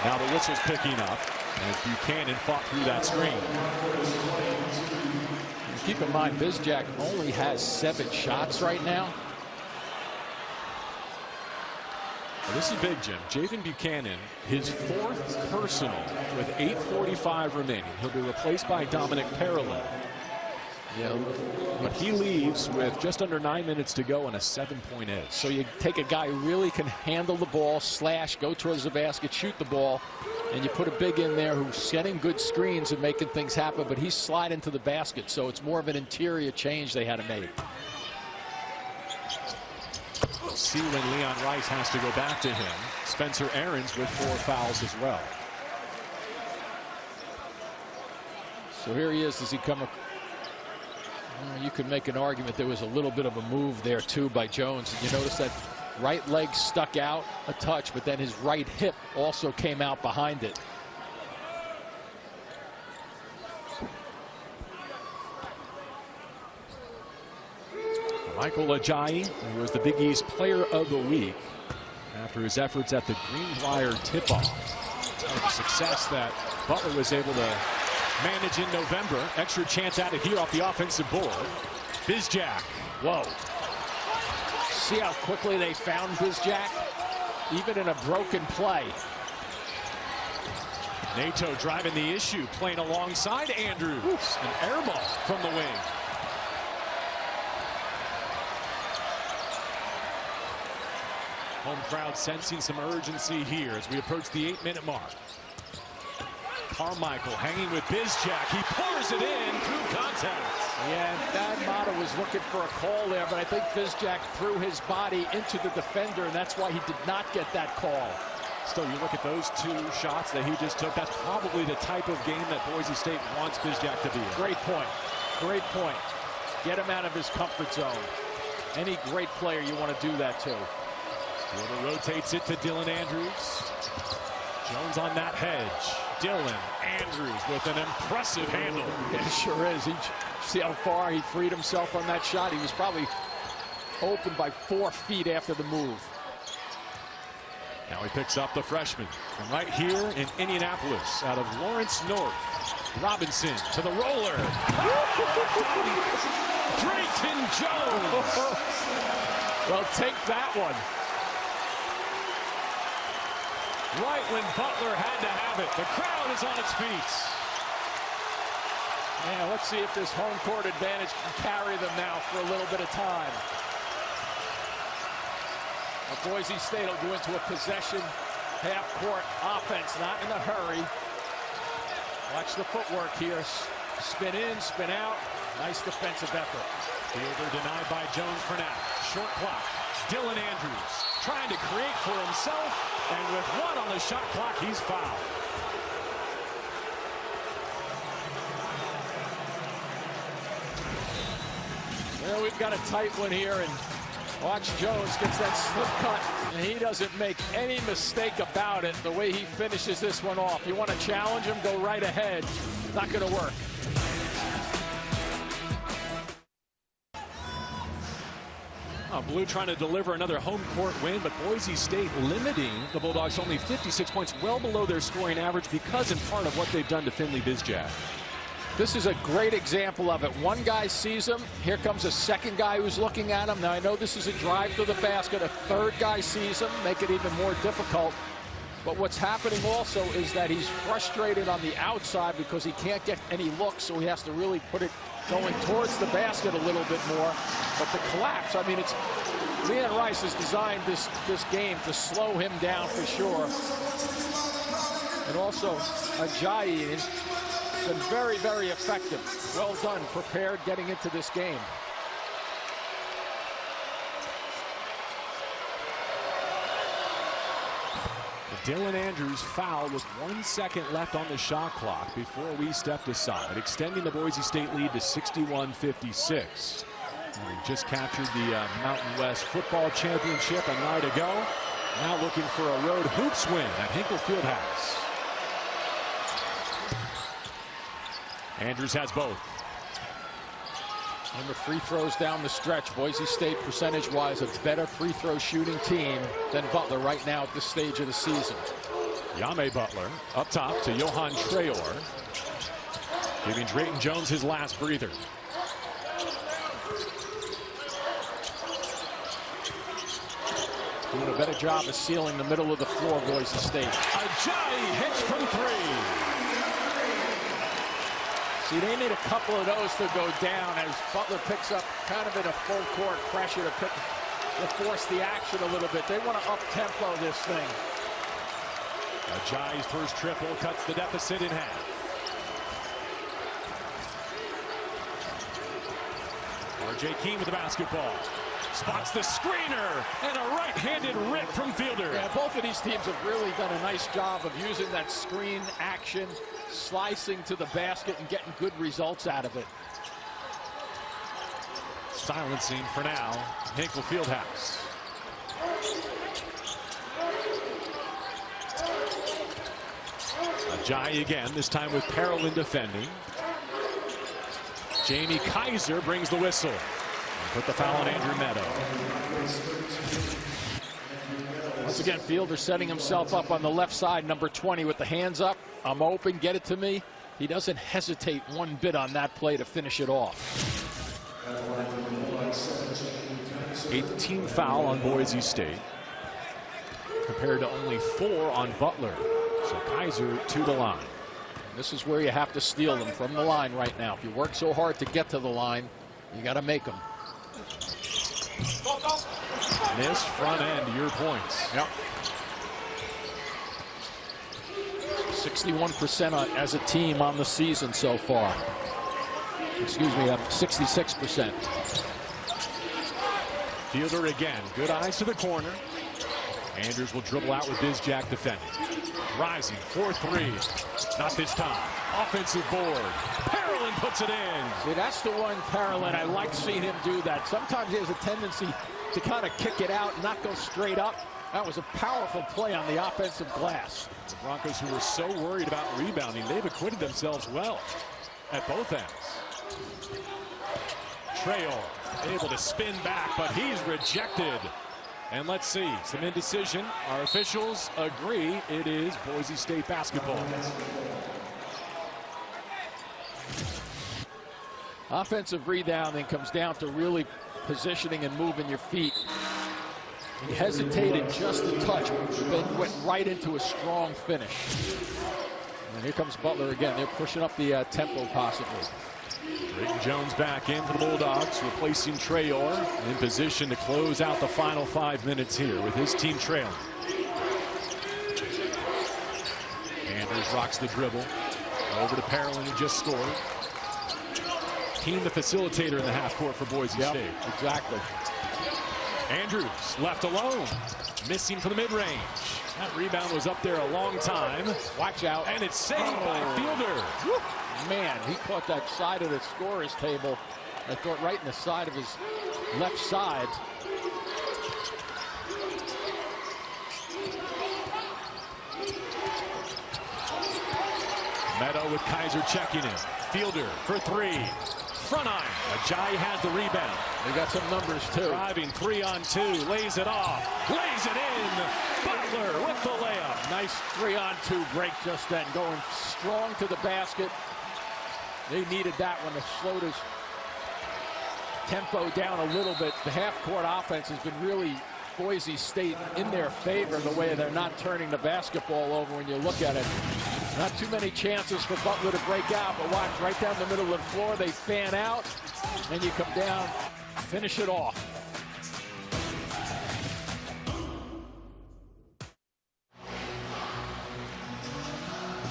Now the whistle's picking up, and Buchanan fought through that screen. Keep in mind, Bizjack only has 7 shots right now. Well, this is big, Jim. Javen Buchanan, his 4th personal with 8:45 remaining. He'll be replaced by Dominic Parallel. Yeah, but he leaves with just under 9 minutes to go on a 7-point edge. So you take a guy who really can handle the ball, slash, go towards the basket, shoot the ball, and you put a big in there who's setting good screens and making things happen, but he's sliding to the basket, so it's more of an interior change they had to make. We'll see when Leon Rice has to go back to him. Spencer Aarons with 4 fouls as well. So here he is. Does he come? You could make an argument there was a little bit of a move there too by Jones. And you notice that right leg stuck out a touch, but then his right hip also came out behind it. Michael Ajayi, who was the Big East Player of the Week after his efforts at the Greenbrier tip-off. The success that Butler was able to manage in November. Extra chance added here off the offensive board. Bizjack. Whoa. See how quickly they found Bizjack? Even in a broken play. Nato driving the issue, playing alongside Andrews. An air ball from the wing. Home crowd sensing some urgency here as we approach the 8-minute mark. Carmichael hanging with Bizjack. He pours it in through contact. Yeah, Thad Mata was looking for a call there, but I think Bizjack threw his body into the defender, and that's why he did not get that call. Still, you look at those 2 shots that he just took. That's probably the type of game that Boise State wants Bizjack to be in. Great point. Great point. Get him out of his comfort zone. Any great player, you want to do that to. Fielder rotates it to Dylan Andrews. Jones on that hedge. Dylan Andrews with an impressive handle. Yeah, it sure is. See how far he freed himself on that shot. He was probably open by 4 feet after the move. Now he picks up the freshman from right here in Indianapolis out of Lawrence North. Robinson to the roller. Drayton Jones. Well, take that one. Right when Butler had to have it. The crowd is on its feet. Yeah, let's see if this home court advantage can carry them now for a little bit of time. Boise State will go into a possession, half-court offense, not in a hurry. Watch the footwork here. Spin in, spin out. Nice defensive effort. Fielder denied by Jones for now. Short clock. Dylan Andrews trying to create for himself, and with 1 on the shot clock, he's fouled. Well, we've got a tight one here, and watch Jones gets that slip cut, and he doesn't make any mistake about it the way he finishes this one off. You want to challenge him, go right ahead. Not going to work. Blue trying to deliver another home court win, but Boise State limiting the Bulldogs only 56 points, well below their scoring average because in part of what they've done to Finley Bizjack. This is a great example of it. One guy sees him. Here comes a second guy who's looking at him. Now, I know this is a drive to the basket. A third guy sees him, make it even more difficult. But what's happening also is that he's frustrated on the outside because he can't get any looks, so he has to really put it going towards the basket a little bit more. But the collapse, I mean, it's Leon Rice has designed this game to slow him down for sure. And also, Ajayi has been very, very effective. Well done, prepared, getting into this game. Dylan Andrews fouled with 1 second left on the shot clock before we stepped aside, extending the Boise State lead to 61-56. We just captured the Mountain West Football Championship a night ago. Now looking for a road hoops win at Hinkle Fieldhouse. Andrews has both. And the free throws down the stretch. Boise State, percentage-wise, a better free throw shooting team than Butler right now at this stage of the season. Yame Butler up top to Johan Traor, giving Drayton Jones his last breather. Doing a better job of sealing the middle of the floor, Boise State. Ajayi hits from three. See, they need a couple of those to go down as Butler picks up kind of in a full court pressure to force the action a little bit. They want to up-tempo this thing. Ajayi's first triple cuts the deficit in half. R.J. Keene with the basketball. Spots the screener, and a right-handed rip from Fielder. Yeah, both of these teams have really done a nice job of using that screen action, slicing to the basket, and getting good results out of it. Silencing for now, Hinkle Fieldhouse. Ajayi again, this time with Parolin defending. Jamie Kaiser brings the whistle. Put the foul on Andrew Meadow. Once again, Fielder setting himself up on the left side, number 20 with the hands up. I'm open, get it to me. He doesn't hesitate one bit on that play to finish it off. 8th team foul on Boise State, compared to only 4 on Butler. So Kaiser to the line. This is where you have to steal them, from the line right now. If you work so hard to get to the line, you got to make them. Missed front end, your points. Yep. 61% as a team on the season so far. Excuse me, 66%. Fielder again, good eyes to the corner. Andrews will dribble out with Bizjack defending. Rising, 4-3. Not this time. Offensive board. Parolin puts it in. See, that's the one, Parolin. I like seeing him do that. Sometimes he has a tendency to kind of kick it out and not go straight up. That was a powerful play on the offensive glass. The Broncos, who were so worried about rebounding, they've acquitted themselves well at both ends. Trail able to spin back, but he's rejected. And let's see, some indecision. Our officials agree it is Boise State basketball. Offensive rebounding comes down to really positioning and moving your feet. He hesitated just a touch, then went right into a strong finish. And here comes Butler again. They're pushing up the tempo possibly. Drayton Jones back in for the Bulldogs, replacing Traor, in position to close out the final 5 minutes here with his team trailing. Andrews rocks the dribble. Over to Parolin, who just scored. Keene, the facilitator in the half court for Boise State. Exactly. Andrews left alone, missing for the mid-range. That rebound was up there a long time. Watch out. And it's saved by Fielder. Woo. Man, he caught that side of the scorer's table. I thought right in the side of his left side. Meadow with Kaiser checking in. Fielder for 3. Front iron. Ajayi has the rebound. They got some numbers too. Driving 3-on-2. Lays it off. Lays it in. Butler with the layup. Nice 3-on-2 break just then. Going strong to the basket. They needed that one to slow his tempo down a little bit. The half-court offense has been really Boise State in their favor, the way they're not turning the basketball over when you look at it. Not too many chances for Butler to break out, but watch, right down the middle of the floor, they fan out, and you come down, finish it off.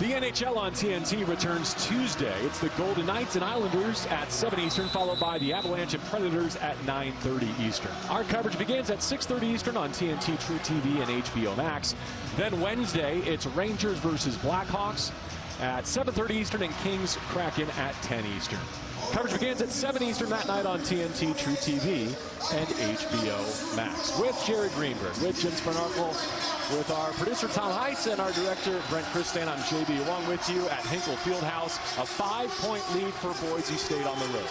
The NHL on TNT returns Tuesday. It's the Golden Knights and Islanders at 7 Eastern, followed by the Avalanche and Predators at 9:30 Eastern. Our coverage begins at 6:30 Eastern on TNT, True TV, and HBO Max. Then Wednesday, it's Rangers versus Blackhawks at 7:30 Eastern and Kings Kraken at 10 Eastern. Coverage begins at 7 Eastern that night on TNT, True TV, and HBO Max. With Jerry Greenberg, with Jim Spanarkel, with our producer Tom Heitz, and our director Brent Christan. I'm JB along with you at Hinkle Fieldhouse. A 5-point lead for Boise State on the road.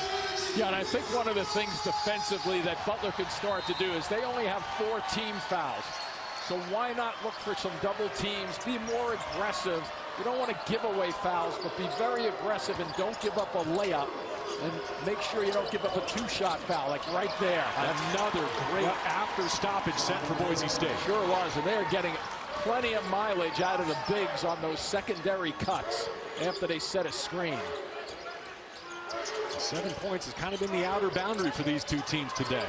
Yeah, and I think one of the things defensively that Butler can start to do is they only have 4 team fouls. So why not look for some double teams, be more aggressive. You don't want to give away fouls, but be very aggressive and don't give up a layup. And make sure you don't give up a 2-shot foul, like right there. Another great after stoppage set for Boise State. Sure was, and they're getting plenty of mileage out of the bigs on those secondary cuts after they set a screen. 7 points has kind of been the outer boundary for these two teams today.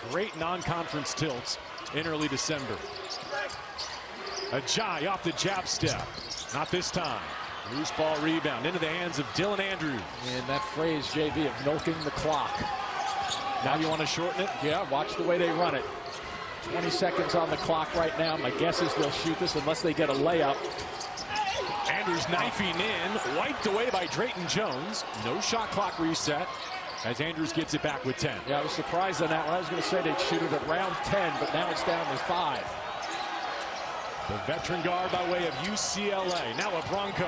Great non-conference tilts in early December. Ajayi off the jab step. Not this time. Loose ball rebound into the hands of Dylan Andrews. And that phrase, JV, of milking the clock. Now you want to shorten it? Yeah, watch the way they run it. 20 seconds on the clock right now. My guess is they'll shoot this unless they get a layup. Andrews knifing in, wiped away by Drayton Jones. No shot clock reset as Andrews gets it back with 10. Yeah, I was surprised on that one. I was going to say they'd shoot it at round 10, but now it's down to 5. The veteran guard by way of UCLA. Now a Bronco.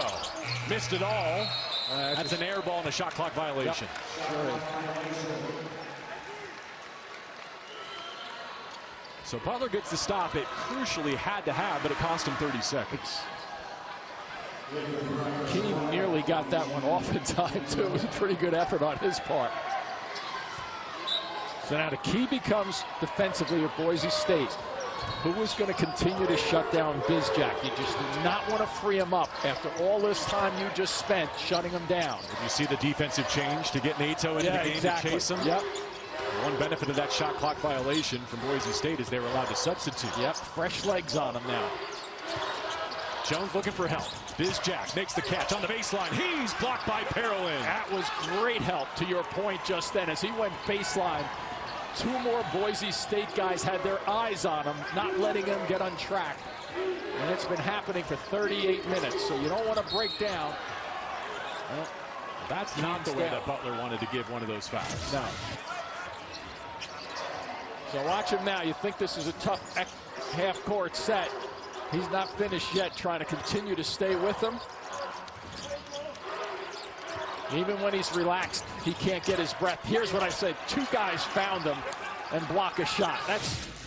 Missed it all. That's an air ball and a shot clock violation. Yep. Sure. So Butler gets the stop it crucially had to have, but it cost him 30 seconds. Keene nearly got that one off in time, too. It was a pretty good effort on his part. So now the key becomes defensively with Boise State. Who is going to continue to shut down Bizjack? You just do not want to free him up after all this time you just spent shutting him down. Did you see the defensive change to get Nato into the game to chase him? Yep. One benefit of that shot clock violation from Boise State is they were allowed to substitute. Yep, fresh legs on him now. Jones looking for help. Bizjack makes the catch on the baseline. He's blocked by Parolin. That was great help to your point just then as he went baseline. 2 more Boise State guys had their eyes on him, not letting him get untracked. And it's been happening for 38 minutes, so you don't want to break down. Well, that's not the way that Butler wanted to give one of those fouls. No. So watch him now. You think this is a tough half-court set. He's not finished yet, trying to continue to stay with him. Even when he's relaxed, he can't get his breath. Here's what I said. 2 guys found him and block a shot.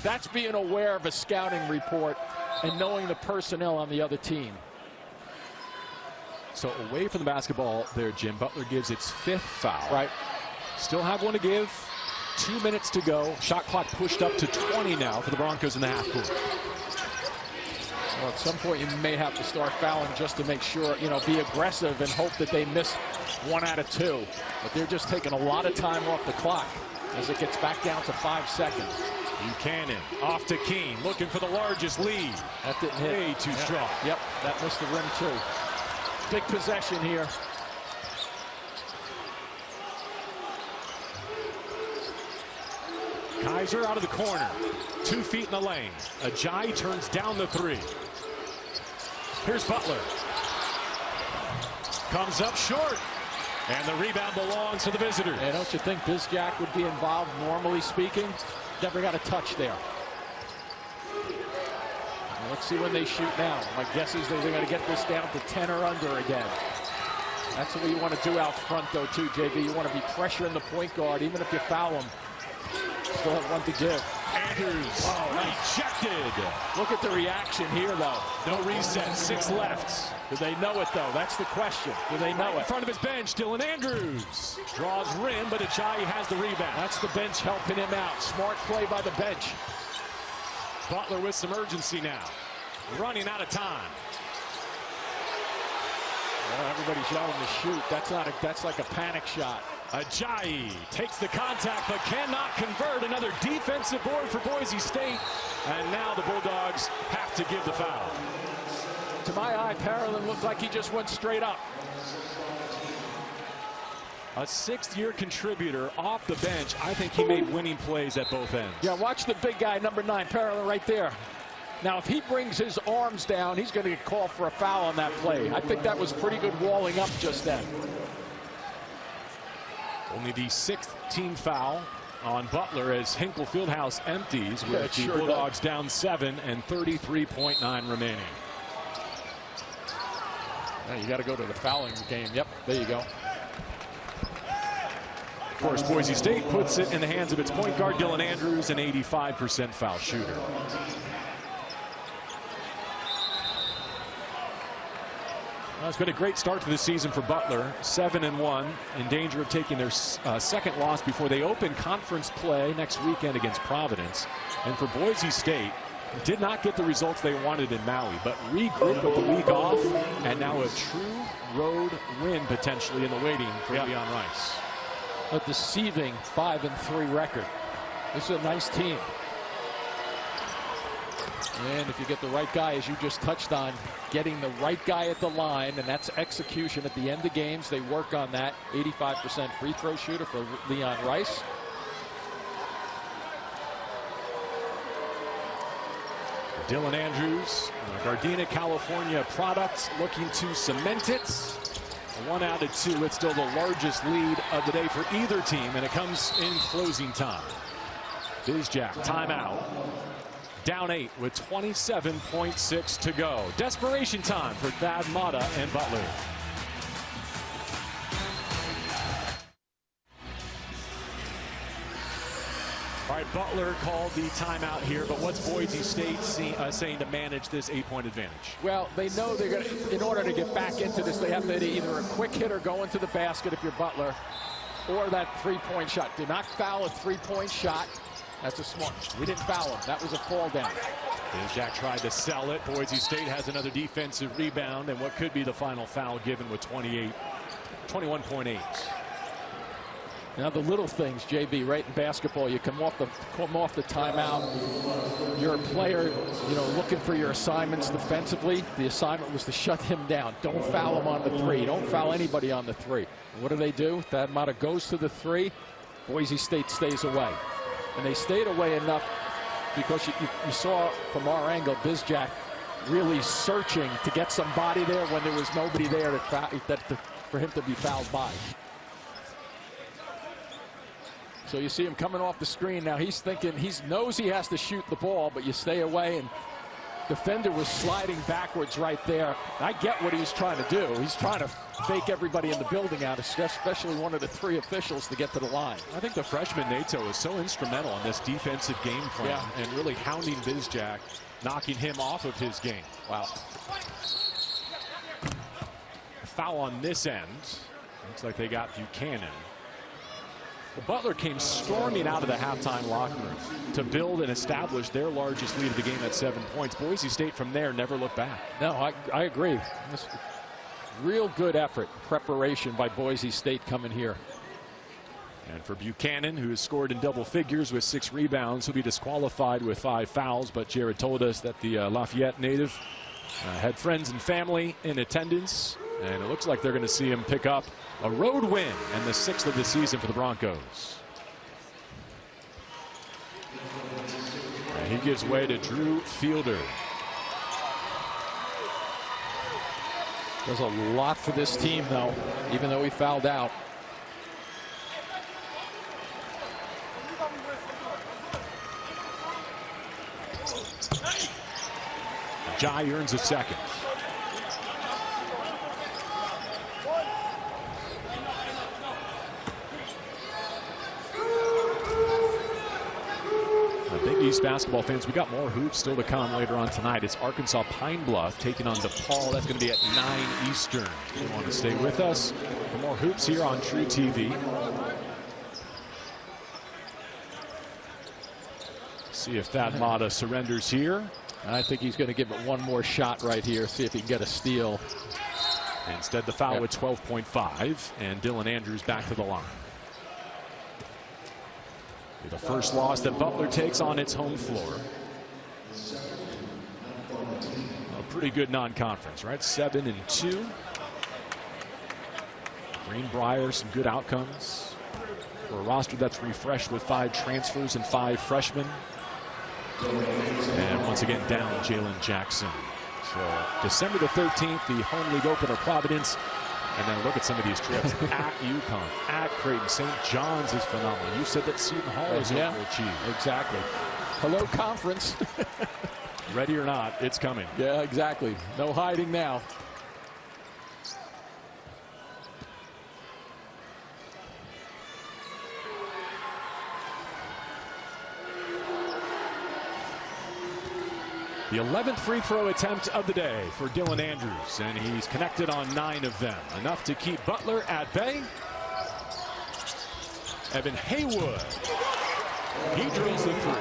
That's being aware of a scouting report and knowing the personnel on the other team. So away from the basketball there, Jim. Butler gives its 5th foul. Right. Still have one to give. 2 minutes to go. Shot clock pushed up to 20 now for the Broncos in the half court. Well, at some point you may have to start fouling just to make sure, you know, be aggressive and hope that they miss 1 out of 2. But they're just taking a lot of time off the clock as it gets back down to 5 seconds. Buchanan off to Keene, looking for the largest lead. That didn't hit. Way too strong. Yep, that missed the rim too. Big possession here. Kaiser out of the corner. 2 feet in the lane. Ajayi turns down the 3. Here's Butler. Comes up short. And the rebound belongs to the visitors. Hey, don't you think Bizjack would be involved, normally speaking? Never got a touch there. Well, let's see when they shoot now. My guess is they're going to get this down to 10 or under again. That's what you want to do out front, though, too, JV. You want to be pressuring the point guard, even if you foul him. Still have 1 to give. Andrews rejected. Look at the reaction here, though. No reset. 6 left. Do they know it, though? That's the question. Do they know it? In front of his bench, Dylan Andrews draws rim, but Ajayi has the rebound. That's the bench helping him out. Smart play by the bench. Butler with some urgency now. Running out of time. Well, everybody's yelling to shoot. That's like a panic shot. Ajayi takes the contact but cannot convert. Another defensive board for Boise State. And now the Bulldogs have to give the foul. To my eye, Parolin looked like he just went straight up. A 6th-year contributor off the bench. I think he made winning plays at both ends. Yeah, watch the big guy, number 9, Parolin right there. Now, if he brings his arms down, he's going to get called for a foul on that play. I think that was pretty good walling up just then. Only the 6th team foul on Butler as Hinkle Fieldhouse empties with the Bulldogs down 7 and 33.9 remaining. Now you got to go to the fouling game. Yep, there you go. Of course, Boise State puts it in the hands of its point guard, Dylan Andrews, an 85% foul shooter. Well, it's been a great start to the season for Butler, 7-1, in danger of taking their second loss before they open conference play next weekend against Providence. And for Boise State, did not get the results they wanted in Maui, but regrouped with the week off, and now a true road win potentially in the waiting for Leon Rice. A deceiving 5-3 record. This is a nice team. And if you get the right guy, as you just touched on, getting the right guy at the line, and that's execution at the end of games. They work on that. 85% free throw shooter for Leon Rice. Dylan Andrews, Gardena, California product, looking to cement it. 1 out of 2. It's still the largest lead of the day for either team, and it comes in closing time. Bizjack, timeout. Down 8 with 27.6 to go. Desperation time for Thad Matta and Butler. All right, Butler called the timeout here, but what's Boise State saying to manage this 8-point advantage? Well, they know they're going to, in order to get back into this, they have to either a quick hitter go into the basket if you're Butler, or that 3-point shot. Do not foul a 3-point shot. That's a smart. We didn't foul him. That was a fall down. Bizjack tried to sell it. Boise State has another defensive rebound, and what could be the final foul given with 21.8. Now the little things, JB, right in basketball, you come off the timeout. You're a player, looking for your assignments defensively. The assignment was to shut him down. Don't foul him on the 3. Don't foul anybody on the 3. And what do? Thad Matta goes to the 3. Boise State stays away. And they stayed away enough because you saw from our angle Bizjack really searching to get somebody there when there was nobody there for him to be fouled by. So you see him coming off the screen. Now he's thinking, he knows he has to shoot the ball, but you stay away, and defender was sliding backwards right there. I get what he was trying to do. He's trying to fake everybody in the building out, especially one of the 3 officials to get to the line. I think the freshman Nato is so instrumental in this defensive game plan and really hounding Bizjack, knocking him off of his game. Wow. Foul on this end. Looks like they got Buchanan. The Butler came storming out of the halftime locker room to build and establish their largest lead of the game at 7 points. Boise State from there never looked back. No, I agree. Real good effort, preparation by Boise State coming here. And for Buchanan, who has scored in double figures with 6 rebounds, he'll be disqualified with 5 fouls. But Jared told us that the Lafayette native had friends and family in attendance, and it looks like they're going to see him pick up a road win and the 6th of the season for the Broncos. And he gives way to Drew Fielder. Does a lot for this team, though, even though he fouled out. Jai earns a second. Big East basketball fans, we got more hoops still to come later on tonight. It's Arkansas Pine Bluff taking on DePaul. That's going to be at 9 Eastern. If you want to stay with us for more hoops here on True TV. See if Thad Matta surrenders here. I think he's going to give it one more shot right here, see if he can get a steal. Instead, the foul with 12.5, and Dylan Andrews back to the line. The first loss that Butler takes on its home floor. A pretty good non-conference, right? 7-2. Greenbrier, some good outcomes for a roster that's refreshed with 5 transfers and 5 freshmen. And once again, down Jalen Jackson. So December the 13th, the home league opener, Providence. And then look at some of these trips. At UConn, at Creighton, St. John's is phenomenal. You said that Seton Hall is overachieved. Exactly. Hello, conference. Ready or not, it's coming. Yeah, exactly. No hiding now. The 11th free throw attempt of the day for Dylan Andrews, and he's connected on 9 of them. Enough to keep Butler at bay. Evan Haywood. He drills the 3.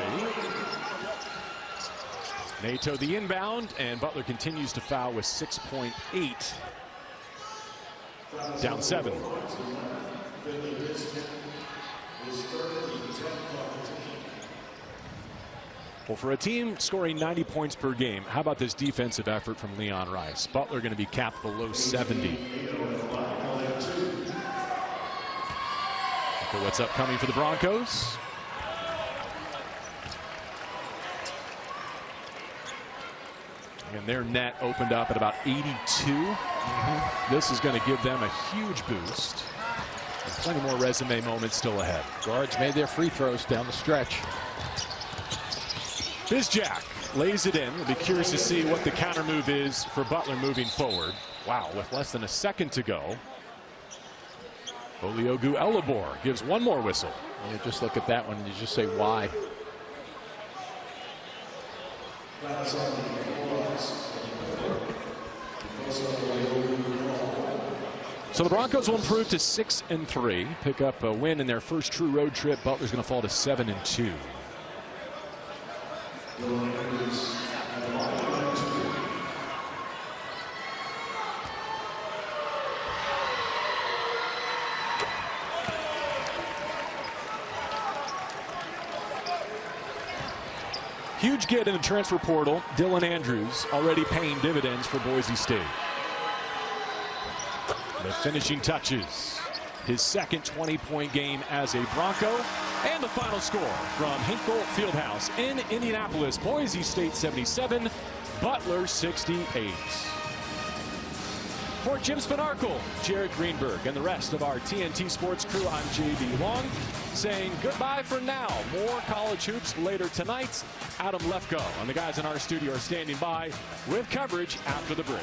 Nato the inbound, and Butler continues to foul with 6.8. Down 7. Well, for a team scoring 90 points per game, how about this defensive effort from Leon Rice? Butler going to be capped below 70. Look at what's upcoming for the Broncos. And their net opened up at about 82. This is going to give them a huge boost. And plenty more resume moments still ahead. Guards made their free throws down the stretch. Bizjack lays it in. We'll be curious to see what the counter move is for Butler moving forward. Wow, with less than a second to go. Oliogu Elabor gives one more whistle. You just look at that one and you just say, why? So the Broncos will improve to 6-3, pick up a win in their first true road trip. Butler's going to fall to 7-2. Huge get in the transfer portal. Dylan Andrews already paying dividends for Boise State. The finishing touches. His second 20-point game as a Bronco. And the final score from Hinkle Fieldhouse in Indianapolis. Boise State 77, Butler 68. For Jim Spinarkle, Jared Greenberg, and the rest of our TNT Sports crew, I'm JB Long, saying goodbye for now. More college hoops later tonight. Adam Lefko and the guys in our studio are standing by with coverage after the break.